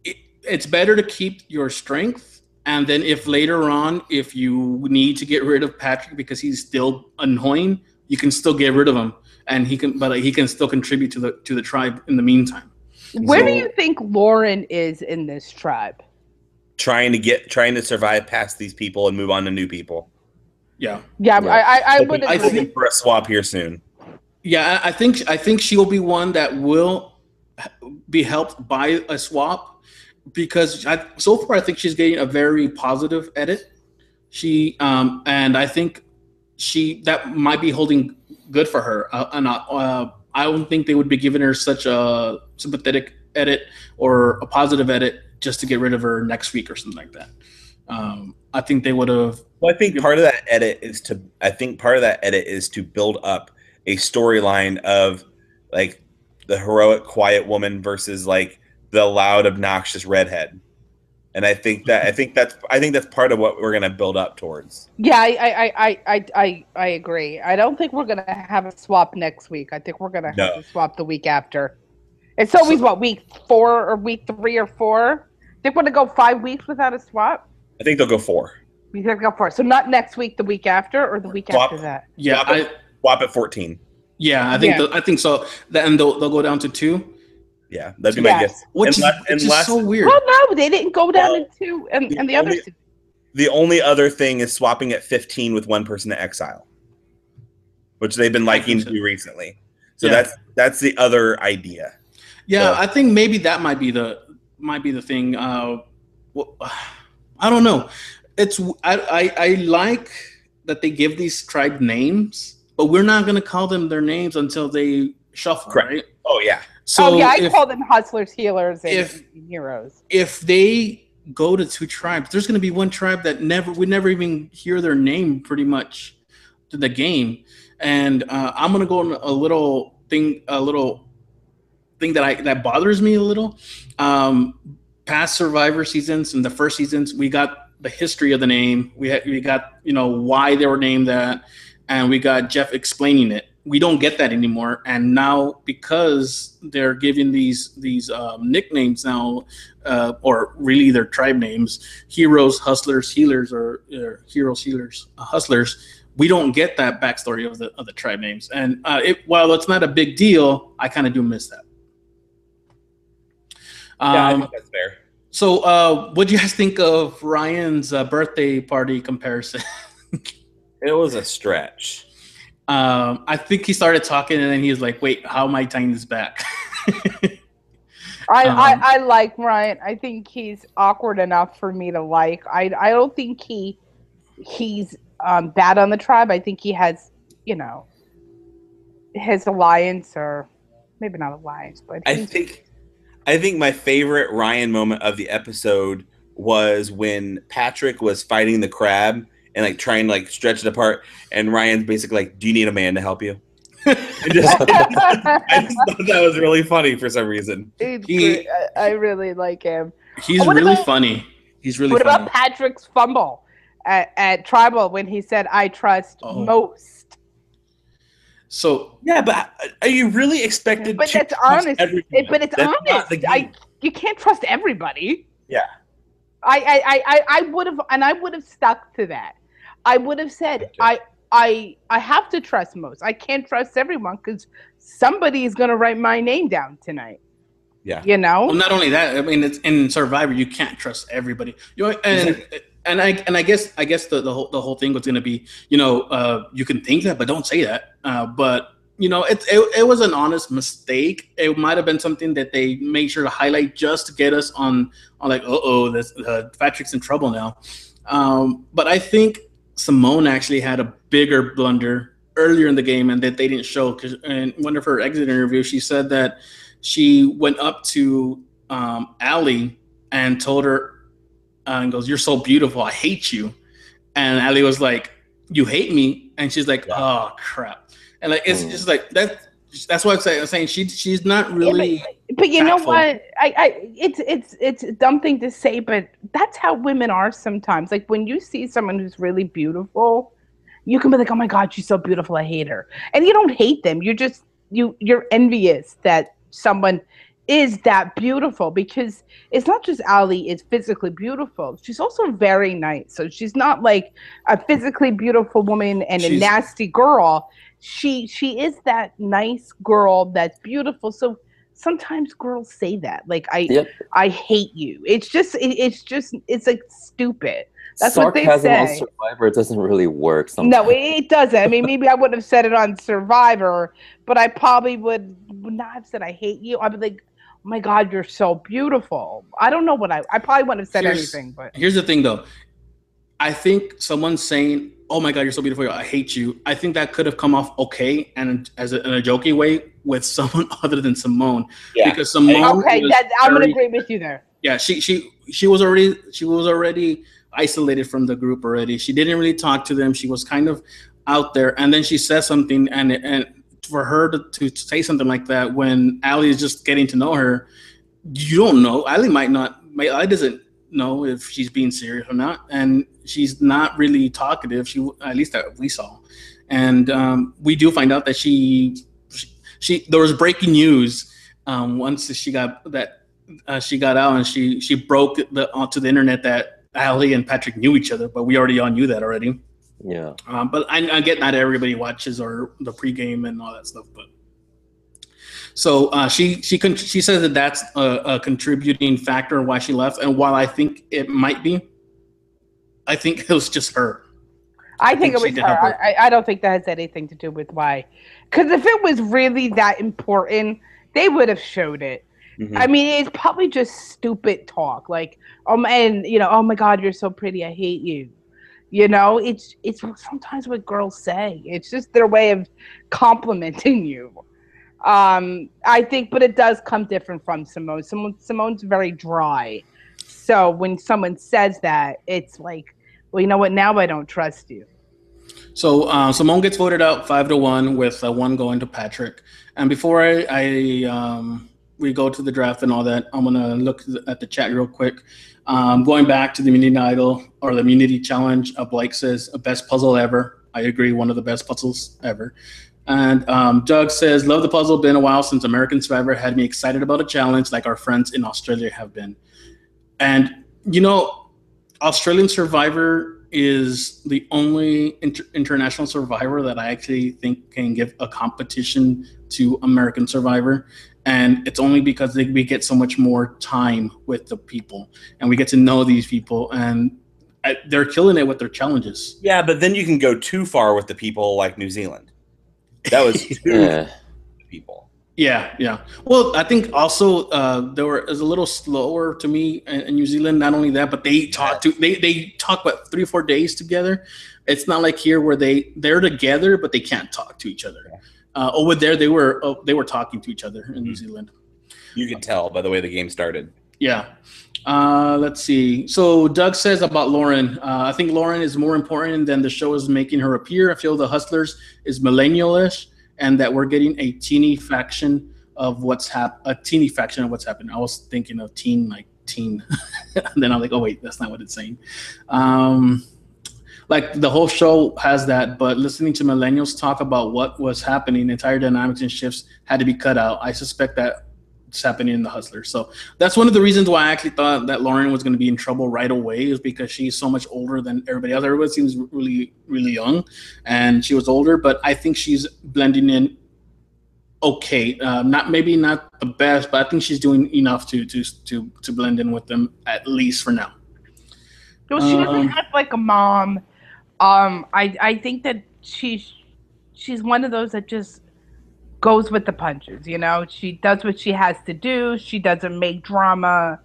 it's better to keep your strength. And then if later on, if you need to get rid of Patrick because he's still annoying, you can still get rid of him, and he can still contribute to the tribe in the meantime. Where do you think Lauren is in this tribe? Trying to survive past these people and move on to new people. Yeah. I would. I think for a swap here soon. Yeah, I think she'll be one that will be helped by a swap. Because so far I think she's getting a very positive edit. She and I think that might be holding good for her. And I don't think they would be giving her such a sympathetic edit or a positive edit just to get rid of her next week or something like that. I think they would have. Well, I think part of that edit is to build up a storyline of like the heroic quiet woman versus like the loud, obnoxious redhead, and I think that's part of what we're going to build up towards. Yeah, I agree. I don't think we're going to have a swap next week. I think we're going to have a swap the week after. It's always week 4 or week 3 or 4. They're going to go 5 weeks without a swap. I think they'll go 4. We think they'll go 4. So not next week, the week after, or the week after that. Yeah, swap at 14. Yeah, I think so. Then they'll go down to 2. Yeah, that'd be my guess. Which is so weird. Well, no, they didn't go down to 2, and the other 2. The only other thing is swapping at 15 with one person to exile, which they've been liking to do recently. So that's the other idea. Yeah, so, I think maybe that might be the thing. I don't know. I like that they give these tribe names, but we're not going to call them their names until they shuffle, correct. Right? Oh yeah. So I call them hustlers, healers, and heroes. If they go to 2 tribes, there's going to be one tribe that we never even hear their name pretty much to the game, and I'm going to go on a little thing that bothers me a little. Past Survivor seasons and the first seasons, we got the history of the name. We got why they were named that, and we got Jeff explaining it. We don't get that anymore, and now because they're giving these nicknames now, or really their tribe names, heroes, hustlers, healers, or heroes, healers, hustlers. We don't get that backstory of the tribe names, and while it's not a big deal, I kind of do miss that. I think that's fair. So, what do you guys think of Ryan's birthday party comparison? It was a stretch. I think he started talking and then he was like, wait, how am I tying this back? I like Ryan. I think he's awkward enough for me to like. I don't think he's bad on the tribe. I think he has, his alliance, or maybe not alliance, but I think my favorite Ryan moment of the episode was when Patrick was fighting the crab and like trying to like stretch it apart, and Ryan's basically like, "Do you need a man to help you?" I just thought that was really funny for some reason. I really like him. He's really funny. He's really. What funny. about Patrick's fumble at Tribal when he said, "I trust most"? So yeah, but are you really expected? But to that's honest. But it's honest. You can't trust everybody. Yeah. I would have stuck to that. I would have said, I have to trust most. I can't trust everyone because somebody is going to write my name down tonight. Yeah. Well, not only that, I mean, it's in Survivor, you can't trust everybody. And I guess the whole thing was going to be, you can think that, but don't say that. But it was an honest mistake. It might have been something that they made sure to highlight just to get us on like, this Patrick's in trouble now. But I think Simone actually had a bigger blunder earlier in the game, and that they didn't show. Because in one of her exit interviews, she said that she went up to Allie and told her, and goes, "You're so beautiful. I hate you." And Allie was like, you hate me, and she's like, oh crap, and like it's just like that. That's what I'm saying. She's not really. But you know what? It's a dumb thing to say, but that's how women are sometimes. Like when you see someone who's really beautiful, you can be like, "Oh my God, she's so beautiful. I hate her," and you don't hate them. You're envious that someone is that beautiful, because it's not just Ali is physically beautiful. She's also very nice. So she's not like a physically beautiful woman and a nasty girl. She is that nice girl that's beautiful. So sometimes girls say that, like I hate you. It's like stupid. That's sarcasm what they say. On Survivor doesn't really work sometimes. No, it doesn't. I mean, maybe I wouldn't have said it on Survivor, but I probably would not have said I hate you. I'd be like, oh my God, you're so beautiful. I don't know what I probably wouldn't have said anything. But here's the thing, though. I think someone saying, "Oh my God, you're so beautiful. I hate you." I think that could have come off okay and in a jokey way with someone other than Simone. Yeah. Because Simone. Okay, I'm gonna agree with you there. Yeah, she was already isolated from the group already. She didn't really talk to them. She was kind of out there, and then she says something, and for her to say something like that when Ali is just getting to know her, you don't know. Ali Ali doesn't know if she's being serious or not, and she's not really talkative. At least that we saw, and we do find out that she there was breaking news once she got out, and she broke onto the internet that Ali and Patrick knew each other, but we already all knew that already. Yeah. But I get not everybody watches or the pregame and all that stuff, but. So she says that that's a contributing factor why she left, and while I think it might be, I think it was just her. I think it was her. I don't think that has anything to do with why. Because if it was really that important, they would have showed it. Mm-hmm. I mean, it's probably just stupid talk. Like, oh my God, you're so pretty. I hate you. It's sometimes what girls say. It's just their way of complimenting you. I think, but it does come different from Simone. Simone's very dry. So when someone says that, it's like, well, you know what? Now I don't trust you. So Simone gets voted out 5-1 with 1 going to Patrick. And before we go to the draft and all that, I'm gonna look at the chat real quick. Going back to the Immunity Idol or the Immunity Challenge, Blake says best puzzle ever. I agree, one of the best puzzles ever. And Doug says, love the puzzle. Been a while since American Survivor had me excited about a challenge like our friends in Australia have been. And, Australian Survivor is the only international Survivor that I actually think can give a competition to American Survivor. And it's only because we get so much more time with the people and we get to know these people, and they're killing it with their challenges. Yeah, but then you can go too far with the people like New Zealand. That was too people. Yeah. Well, I think also is a little slower to me in New Zealand. Not only that, but they talk about 3 or 4 days together. It's not like here where they're together, but they can't talk to each other. Yeah. Over there, they were talking to each other in New Zealand. You could tell by the way the game started. Yeah. Let's see. So Doug says about Lauren, I think Lauren is more important than the show is making her appear. I feel the Hustlers is millennial-ish, and that we're getting a teeny faction of what's happening. I was thinking of teen. And then I'm like, oh wait, that's not what it's saying. Like the whole show has that, but listening to millennials talk about what was happening, entire dynamics and shifts had to be cut out. I suspect that it's happening in the Hustlers. So that's one of the reasons why I actually thought that Lauren was going to be in trouble right away, is because she's so much older than everybody else. Everybody seems really, really young, and she was older, but I think she's blending in okay. Maybe not the best, but I think she's doing enough to blend in with them, at least for now. Well, she doesn't have like a mom. I think that she's one of those that just goes with the punches, She does what she has to do. She doesn't make drama,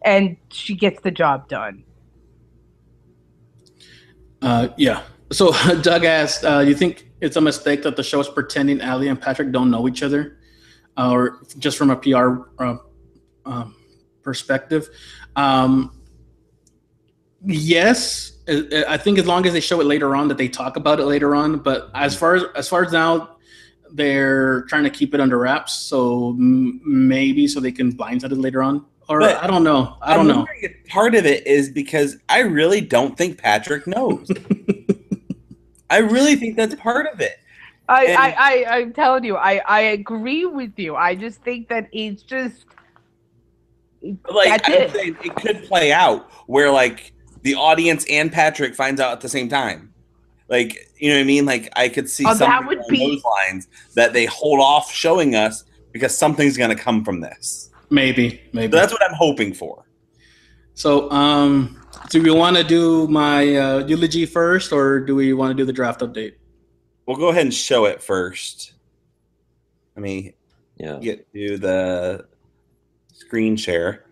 and she gets the job done. Yeah. So Doug asked, you think it's a mistake that the show is pretending Ali and Patrick don't know each other, or just from a PR perspective? Yes, I think as long as they show it later on, that they talk about it later on. But as far as now, they're trying to keep it under wraps. So maybe so they can blindside it later on. Or I don't know. I don't know. If part of it is because I really don't think Patrick knows. I really think that's part of it. I'm telling you, I agree with you. I just think that it's just like I'm saying it could play out where like the audience and Patrick finds out at the same time. Like, you know what I mean? Like I could see something along those lines that they hold off showing us because something's going to come from this. Maybe. So that's what I'm hoping for. So, do we want to do my eulogy first, or do we want to do the draft update? We'll go ahead and show it first. Let me get to the screen share.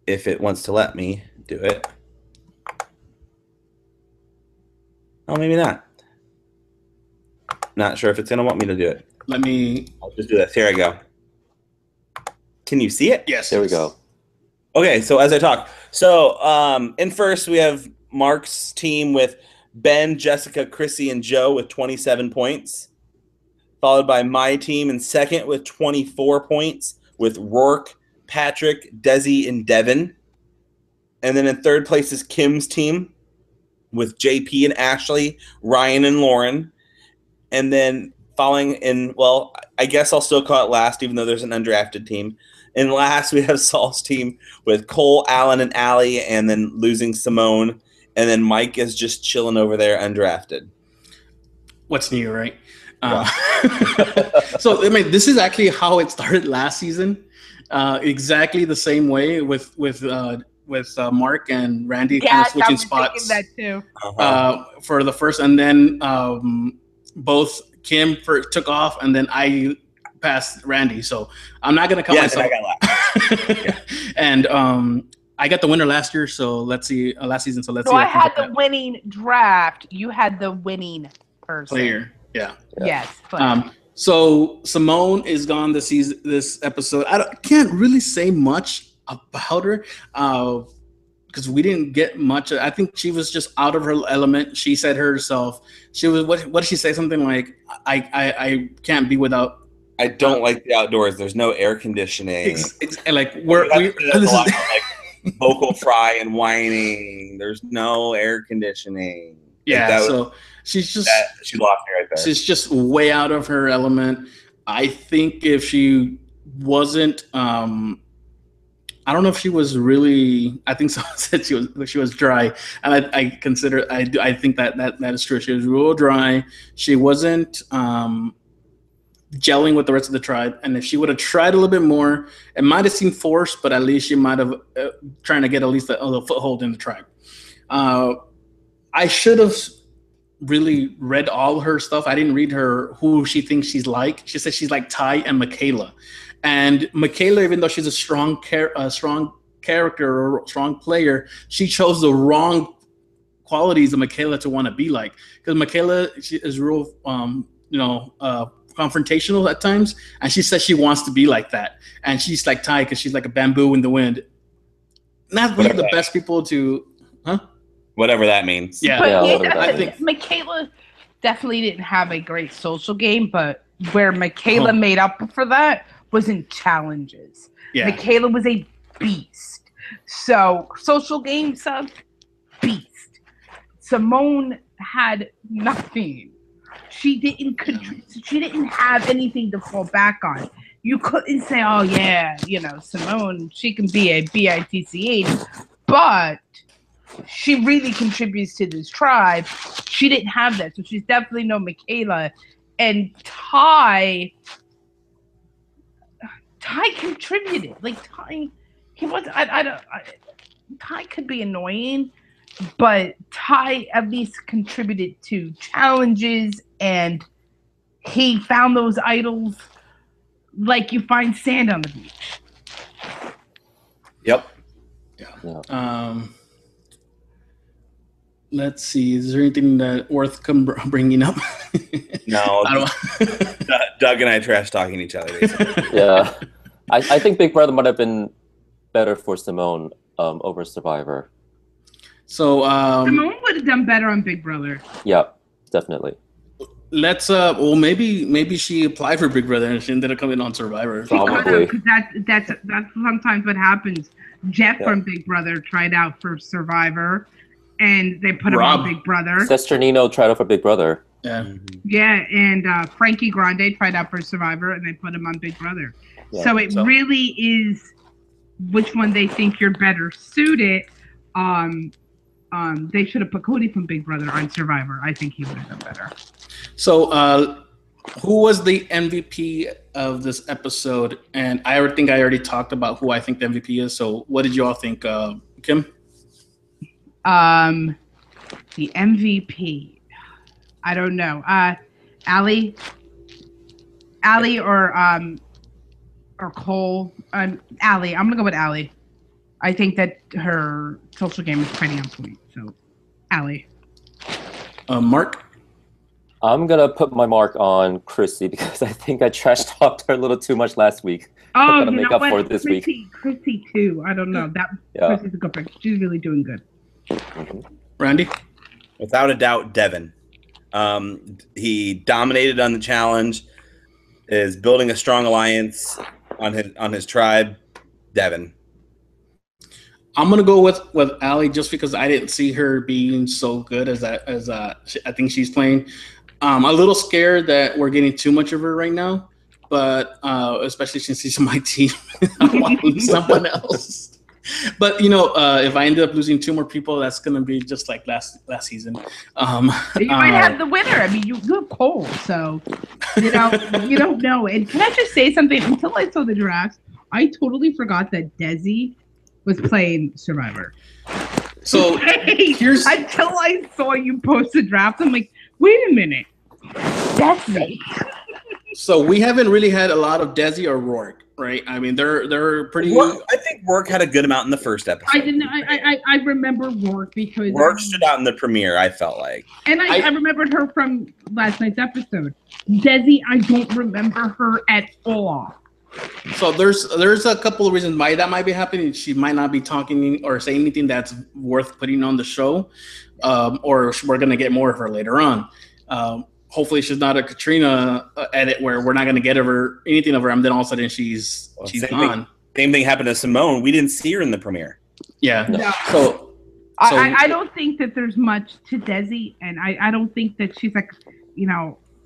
If it wants to let me do it. Oh, maybe not. Not sure if it's going to want me to do it. I'll just do this. Here I go. Can you see it? Yes. There we go. Okay, so as I talk. So in first, we have Mark's team with Ben, Jessica, Chrissy, and Joe with 27 points. Followed by my team in second with 24 points with Rourke, Patrick, Desi, and Devin. And then in third place is Kim's team with JP and Ashley, Ryan and Lauren. And then following in, well, I guess I'll still call it last, even though there's an undrafted team. And last, we have Saul's team with Cole, Alan, and Allie, and then losing Simone. And then Mike is just chilling over there, undrafted. What's new, right? So, I mean, this is actually how it started last season. Exactly the same way with Mark and Randy kind of switching spots. That too. For the first, and then both Kim took off, and then I passed Randy. So I'm not gonna count myself. I got last. Yeah. And I got the winner last year. So let's see, last season. So let's see. So I had the winning draft. You had the winning person. Player. Yeah. Yes. So Simone is gone this episode. I can't really say much about her because we didn't get much. I think she was just out of her element. She said herself. She was what did she say? Something like, I can't be without. I don't like the outdoors. There's no air conditioning. Like a lot of, like vocal fry and whining. There's no air conditioning. Yeah. So she's just she lost me right there. She's just way out of her element. I think if she wasn't, I don't know if she was really. I think someone said she was dry, and I think that is true. She was real dry. She wasn't gelling with the rest of the tribe, and if she would have tried a little bit more, it might have seemed forced, but at least she might have trying to get at least a foothold in the tribe. I should have really read all her stuff. I didn't read her who she thinks she's like. She said she's like Ty and Michaela. And Michaela, even though she's a strong character or strong player, she chose the wrong qualities of Michaela to want to be like. Because Michaela, she is real, confrontational at times, and she says she wants to be like that. And she's like Ty because she's like a bamboo in the wind. Not really the best people to, whatever that means. Yeah, I think Michaela definitely didn't have a great social game, but where Michaela made up for that was in challenges. Yeah. Michaela was a beast. So social game stuff, beast. Simone had nothing. She didn't she didn't have anything to fall back on. You couldn't say, oh yeah, Simone, she can be a bitch, but she really contributes to this tribe. She didn't have that, so she's definitely no Michaela. And Ty contributed. Like Ty, he was. Ty could be annoying, but Ty at least contributed to challenges, and he found those idols like you find sand on the beach. Yep. Yeah. Let's see. Is there anything that worth bringing up? No. Doug and I trash talking each other. Basically. Yeah. I think Big Brother might have been better for Simone over Survivor. So Simone would have done better on Big Brother. Yeah, definitely. let's well maybe she applied for Big Brother and she ended up coming on Survivor. Probably. Because that's sometimes what happens. Jeff from Big Brother tried out for Survivor, and they put him on Big Brother. Sesternino tried out for Big Brother. Yeah. Yeah, and Frankie Grande tried out for Survivor, and they put him on Big Brother. Yeah. So it really is which one they think you're better suited. They should have put Cody from Big Brother on Survivor. I think he would have done better. So, who was the MVP of this episode? And I think I already talked about who I think the MVP is. So, what did you all think, Kim? The MVP. I don't know. Allie or Cole. Allie. I'm gonna go with Allie. I think that her social game is pretty on point. So, Allie. Mark? I'm going to put my mark on Chrissy because I think I trash talked her a little too much last week. Oh, I'm going to make up for it this week. Chrissy too. I don't know. Chrissy's a good pick. She's really doing good. Mm-hmm. Randy? Without a doubt, Devin. He dominated on the challenge, is building a strong alliance on his tribe. Devin. I'm gonna go with Allie just because I didn't see her being so good as I think she's playing. I'm a little scared that we're getting too much of her right now, but especially since she's on my team, I want to lose someone else. But if I end up losing two more people, that's gonna be just like last season. You might have the winner. I mean, you have Cole, so you don't know. And can I just say something? Until I saw the draft, I totally forgot that Desi was playing Survivor. So here's until I saw you post the draft, I'm like, wait a minute, Desi. So we haven't really had a lot of Desi or Rourke, right? I mean, they're pretty. I think Rourke had a good amount in the first episode. I didn't. I remember Rourke because Rourke stood out in the premiere. I felt like, and I remembered her from last night's episode. Desi, I don't remember her at all. So there's a couple of reasons why that might be happening. She might not be talking or saying anything that's worth putting on the show, or we're gonna get more of her later on. Hopefully, she's not a Katrina edit where we're not gonna get anything of her, and then all of a sudden she's gone. Same thing happened to Simone. We didn't see her in the premiere. Yeah. No. So I don't think that there's much to Desi, and I don't think that she's like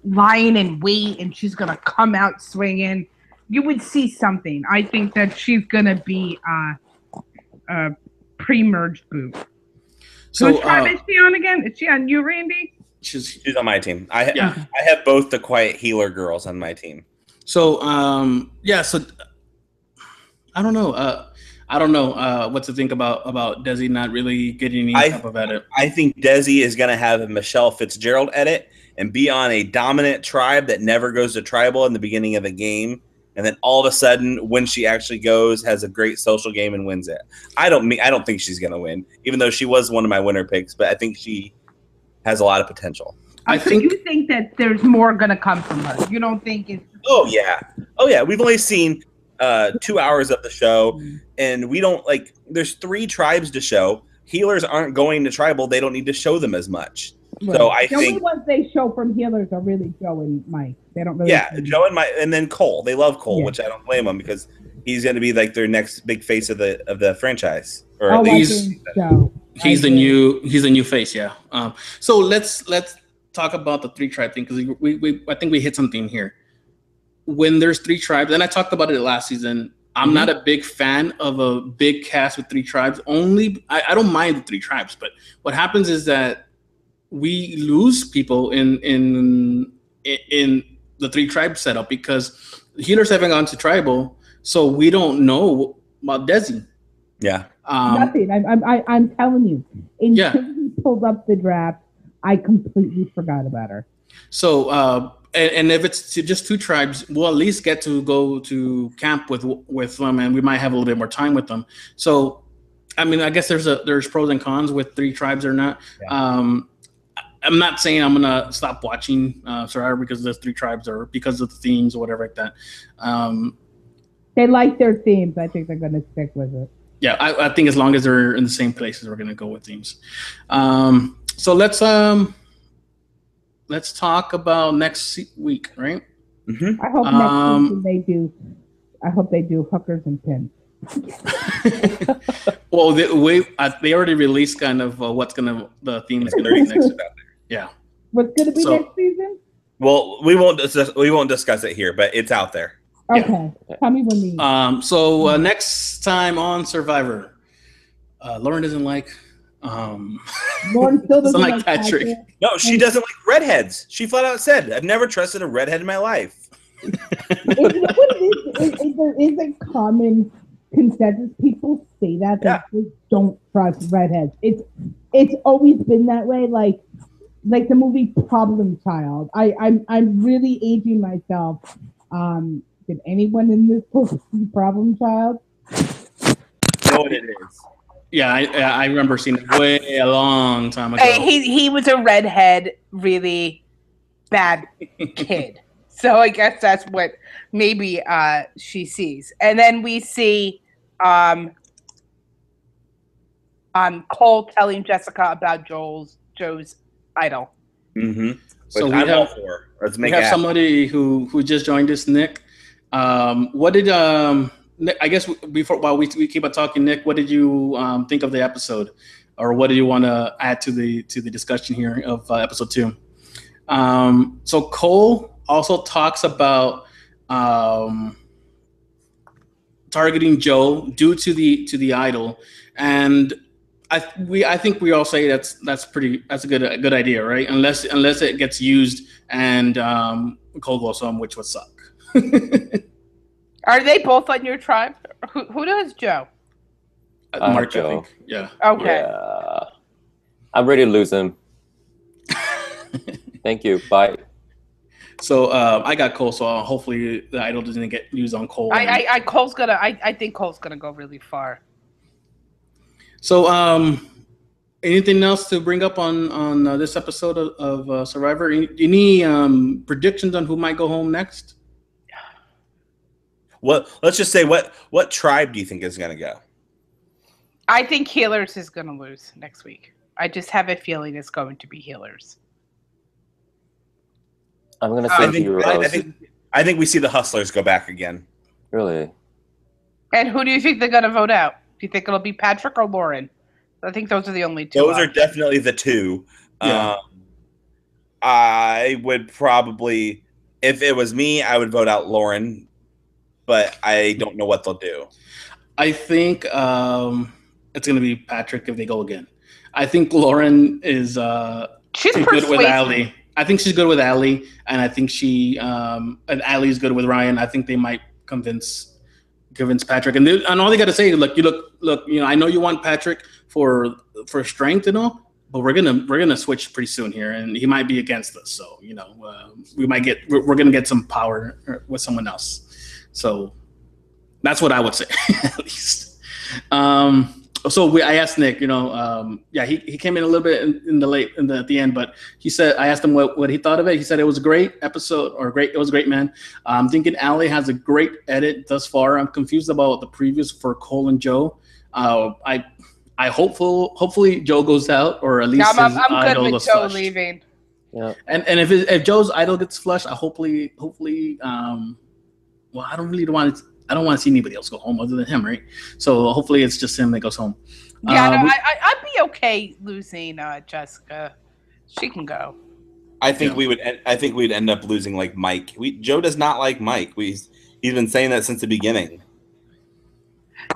lying in wait and she's gonna come out swinging. You would see something. I think that she's gonna be a pre-merged boot. So which tribe is she on again? Is she on you, Randy? She's on my team. I have both the quiet healer girls on my team. So so I don't know. I don't know what to think about Desi not really getting any type of edit. I think Desi is gonna have a Michelle Fitzgerald edit and be on a dominant tribe that never goes to tribal in the beginning of the game. And then all of a sudden, when she actually goes, has a great social game and wins it. I don't think she's gonna win, even though she was one of my winner picks. But I think she has a lot of potential. You think that there's more gonna come from her? You don't think it's? Oh yeah. We've only seen 2 hours of the show, and we don't There's 3 tribes to show. Healers aren't going to tribal; they don't need to show them as much. Right. So I think the only ones they show from healers are really Joe and Mike. They don't really. Yeah, Joe and Mike, and then Cole. They love Cole, which I don't blame them because he's going to be like their next big face of the franchise. Or at least he's the new face. Yeah. So let's talk about the 3 tribe thing because I think we hit something here. When there's 3 tribes, and I talked about it last season. I'm not a big fan of a big cast with 3 tribes. I don't mind the 3 tribes, but what happens is that we lose people in the 3 tribe setup because healers haven't gone to tribal, so we don't know about Desi. Yeah. Nothing. I'm telling you. Until he pulled up the draft, I completely forgot about her. So and if it's just 2 tribes, we'll at least get to go to camp with them, and we might have a little bit more time with them. So, I mean, I guess there's pros and cons with 3 tribes or not. Yeah. I'm not saying I'm gonna stop watching Survivor because there's 3 tribes or because of the themes or whatever like that. They like their themes. I think they're going to stick with it. Yeah, I think as long as they're in the same places, we're going to go with themes. So let's talk about next week, right? I hope next season they do. I hope they do hookers and pins. Well, they already released kind of the theme is going to be next. Yeah. What's going to be next season? Well, we won't discuss it here, but it's out there. Okay. Yeah. Tell me when we. So next time on Survivor, Lauren doesn't like. Lauren still doesn't like Patrick. No, she doesn't like redheads. She flat out said, "I've never trusted a redhead in my life." There is a common consensus. People say that they don't trust redheads. It's always been that way. Like the movie Problem Child. I'm really aging myself. Did anyone in this book see Problem Child? Know what it is? Yeah, I remember seeing it way a long time ago. He was a redhead, really bad kid. So I guess that's what maybe she sees. And then we see Cole telling Jessica about Joe's idol. Mm-hmm. So we have somebody who just joined us, Nick. What did Nick, I guess while we keep on talking, Nick, what did you think of the episode, or what do you want to add to the discussion here of episode 2? So Cole also talks about targeting Joe due to the idol, and I think we all say that's a good idea, right? Unless it gets used and Cole goes home, which would suck. Are they both on your tribe? Who does Joe? Mark, Joe. I think. Yeah. Okay. Yeah. I'm ready to lose him. Thank you. Bye. So I got Cole, so hopefully the idol doesn't get used on Cole. I think Cole's gonna go really far. So anything else to bring up on this episode of Survivor? Any predictions on who might go home next? Well, let's just say what tribe do you think is going to go? I think Healers is going to lose next week. I just have a feeling it's going to be Healers. I'm going to say Heroes. I think we see the Hustlers go back again. Really? And who do you think they're going to vote out? Do you think it'll be Patrick or Lauren? I think those are the only two. Those are definitely the two. Yeah. I would probably, if it was me, I would vote out Lauren. But I don't know what they'll do. I think it's going to be Patrick if they go again. I think Lauren is she's good with Allie. I think she's good with Allie, and I think and Allie's good with Ryan. I think they might convince Patrick, and all they got to say is, look, I know you want Patrick for strength and all, but we're gonna switch pretty soon here, and he might be against us. So we're gonna get some power with someone else. So that's what I would say, at least. So I asked Nick, he came in a little bit at the end, but he said, I asked him what he thought of it. He said it was a great episode, it was great, man. I'm thinking Allie has a great edit thus far. I'm confused about the previews for Cole and Joe. Hopefully Joe goes out, or at least I'm good with Joe leaving. Yeah. And if Joe's idol gets flushed, I hopefully well, I don't want to see anybody else go home other than him, right? So hopefully it's just him that goes home. Yeah, I'd be okay losing Jessica. She can go. I think we'd end up losing like Mike. Joe does not like Mike. He's been saying that since the beginning.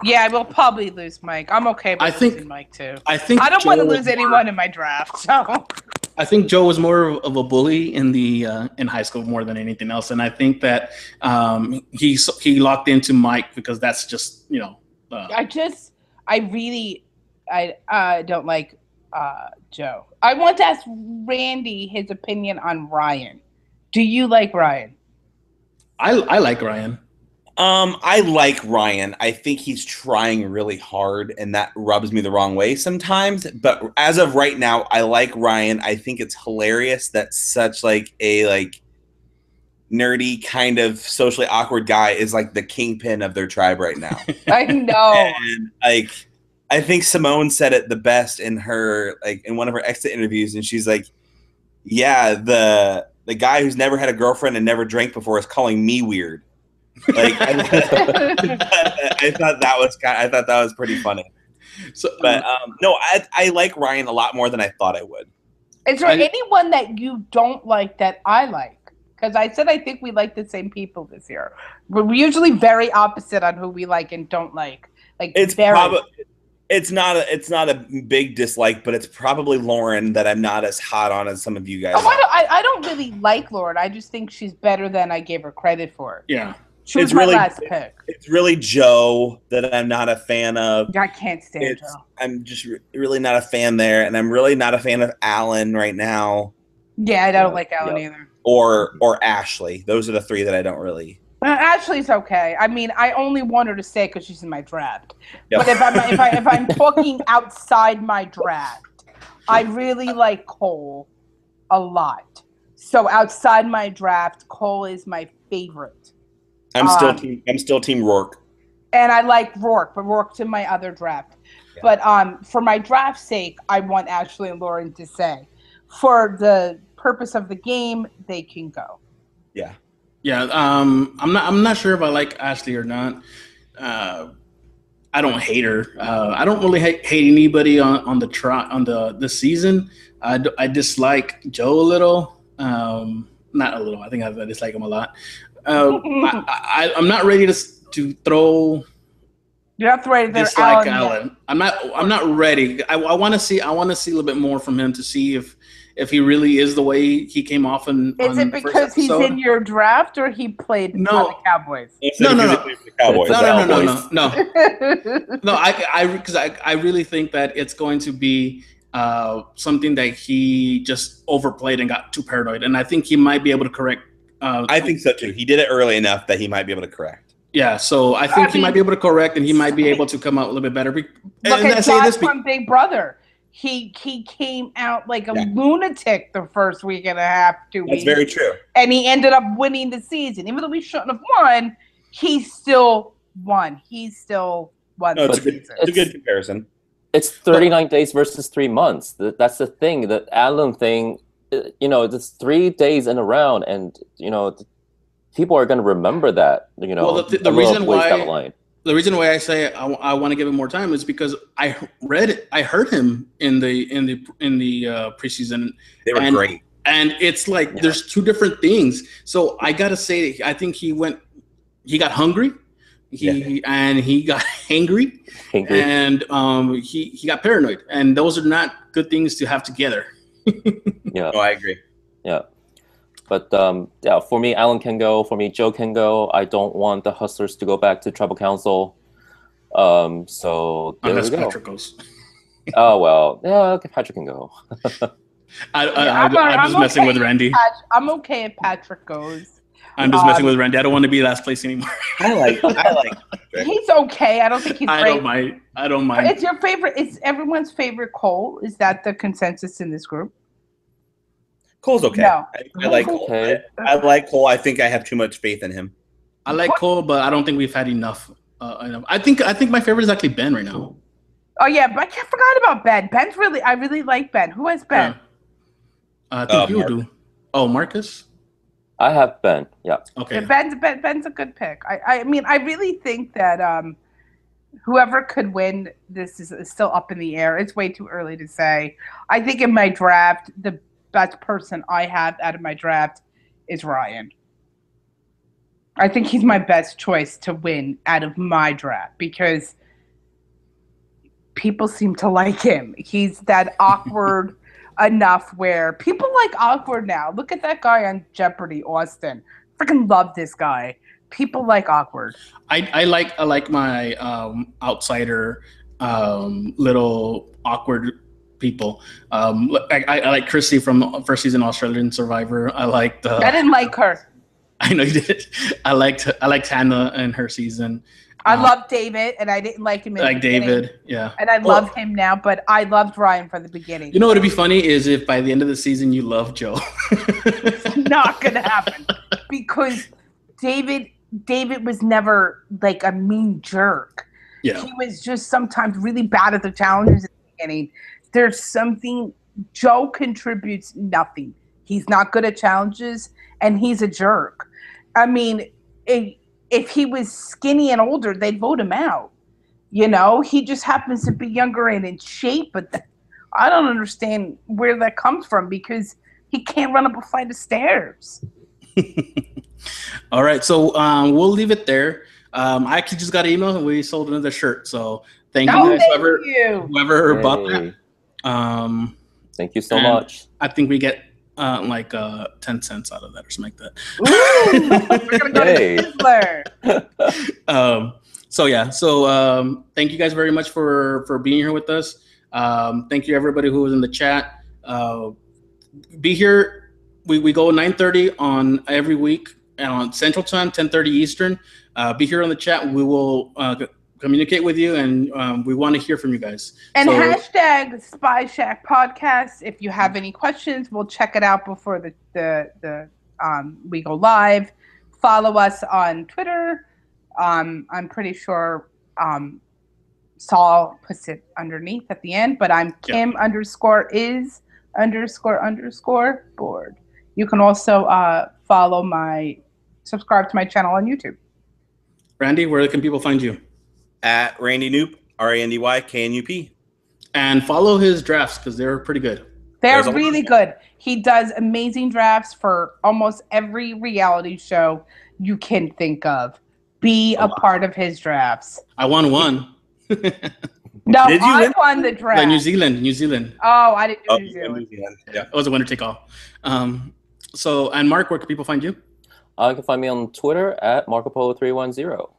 Yeah, we'll probably lose Mike. I'm okay with losing Mike too. I don't want to lose anyone in my draft. So I think Joe was more of a bully in high school more than anything else, and I think that he locked into Mike because that's just I don't like Joe. I want to ask Randy his opinion on Ryan. Do you like Ryan? I like Ryan. I like Ryan. I think he's trying really hard, and that rubs me the wrong way sometimes. But as of right now, I like Ryan. I think it's hilarious that such like a nerdy, kind of socially awkward guy is like the kingpin of their tribe right now. I know. And like, I think Simone said it the best in one of her exit interviews, and she's like, "Yeah, the guy who's never had a girlfriend and never drank before is calling me weird." Like, I thought that was pretty funny. So, but no, I like Ryan a lot more than I thought I would. Is there anyone that you don't like that I like? Because I said I think we like the same people this year. We're usually very opposite on who we like and don't like. Like it's not a big dislike, but it's probably Lauren that I'm not as hot on as some of you guys. Oh, I don't really like Lauren. I just think she's better than I gave her credit for. Yeah. She was my last pick. It's really Joe that I'm not a fan of. I can't stand Joe. I'm just really not a fan there, and I'm really not a fan of Alan right now. Yeah, I don't like Alan either. Or Ashley. Those are the three that I don't really. Ashley's okay. I mean, I only want her to stay because she's in my draft. Yep. But if I'm talking outside my draft, I really like Cole a lot. So outside my draft, Cole is my favorite. I'm still team Rourke. And I like Rourke, but Rourke's in my other draft. Yeah. But for my draft's sake, I want Ashley and Lauren to stay. For the purpose of the game, they can go. Yeah. Yeah, I'm not sure if I like Ashley or not. I don't hate her. I don't really hate anybody on the season. I dislike Joe a little. Not a little. I think I dislike him a lot. I'm not ready to throw. You're not ready to dislike Alan. I'm not ready. I want to see a little bit more from him to see if he really is the way he came off in. Is it because he's in your draft or he played on the Cowboys? No. Because I really think that it's going to be something that he just overplayed and got too paranoid, and I think he might be able to correct. I think so too. He did it early enough that he might be able to correct. Yeah, so I think he might be able to correct, and he might be able to come out a little bit better. Look at Josh from Big Brother. He came out like a lunatic the first week and a half, 2 weeks. That's very true. And he ended up winning the season. Even though we shouldn't have won, he still won. He still won the season. It's a good comparison. It's 39 days versus 3 months. That's the thing. The Alan thing, it's 3 days in a round, and, people are going to remember that, Well, the reason why I say I want to give him more time is because I heard him in the preseason. They were great, and it's like there's two different things. So I gotta say, I think he got hungry, he got angry, and he got paranoid, and those are not good things to have together. Yeah, I agree. Yeah. But for me, Alan can go. For me, Joe can go. I don't want the Hustlers to go back to Tribal Council. So there we go. Patrick goes. Oh well, yeah. Okay, Patrick can go. I'm just messing with Randy. I'm okay if Patrick goes. I'm just messing with Randy. I don't want to be last place anymore. I like. He's okay. I don't think he's. I don't mind. It's your favorite. It's everyone's favorite Cole. Is that the consensus in this group? Cole's okay. No. I like Cole. I like Cole. I think I have too much faith in him. I like Cole, but I don't think we've had enough. I think my favorite is actually Ben right now. Oh yeah, but I forgot about Ben. I really like Ben. Who has Ben? I think you do. Oh, Marcus? I have Ben. Yeah. Okay. Yeah, Ben's a good pick. I mean, I really think that whoever could win this is still up in the air. It's way too early to say. I think in my draft, the best person I have out of my draft is Ryan. I think he's my best choice to win out of my draft because people seem to like him. He's that awkward enough where people like awkward now. Look at that guy on Jeopardy, Austin. Freaking love this guy. People like awkward. I like my outsider little awkward people. I like Chrissy from first season Australian Survivor. I didn't like her. I know you did. I liked Hannah and her season. I love David, and I didn't like him in the beginning. David, yeah. And I love him now, but I loved Ryan from the beginning. You know what would be funny is if by the end of the season you love Joe. It's not gonna happen. because David was never like a mean jerk. Yeah. He was just sometimes really bad at the challenges at the beginning. There's something, Joe contributes nothing. He's not good at challenges, and he's a jerk. I mean, if he was skinny and older, they'd vote him out. You know, he just happens to be younger and in shape, but I don't understand where that comes from because he can't run up a flight of stairs. All right, so we'll leave it there. I actually just got an email and we sold another shirt. So thank you guys, whoever bought that. Thank you so much. I think we get 10 cents out of that or something like that. Ooh, we're gonna go to Sizzler. So thank you guys very much for being here with us. Thank you everybody who was in the chat. Be here. We go 9:30 on every week on Central Time, 10:30 Eastern. Be here on the chat. We will communicate with you, and we want to hear from you guys. And hashtag Spy Shack Podcast. If you have any questions, we'll check it out before we go live. Follow us on Twitter. I'm pretty sure Saul puts it underneath at the end, but I'm Kim_is__board. You can also subscribe to my channel on YouTube. Randy, where can people find you? At Randy Knoop, RandyKNUP. And follow his drafts because they're pretty good. They're really good. He does amazing drafts for almost every reality show you can think of. Be a part of his drafts. I won one. No, I won the draft. New Zealand. Oh, I didn't do New Zealand. Yeah, it was a winner take all. And Mark, where can people find you? You can find me on Twitter at MarcoPolo310.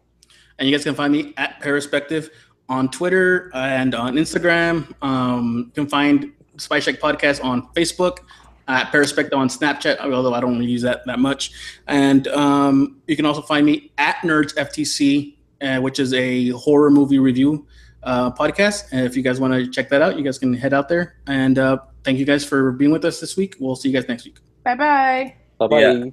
And you guys can find me at Perspective on Twitter and on Instagram. You can find Spy Shack Podcast on Facebook, at Perspective on Snapchat, although I don't really use that much. And you can also find me at Nerds FTC, which is a horror movie review podcast. And if you guys want to check that out, you guys can head out there. And thank you guys for being with us this week. We'll see you guys next week. Bye-bye. Bye-bye. Yeah.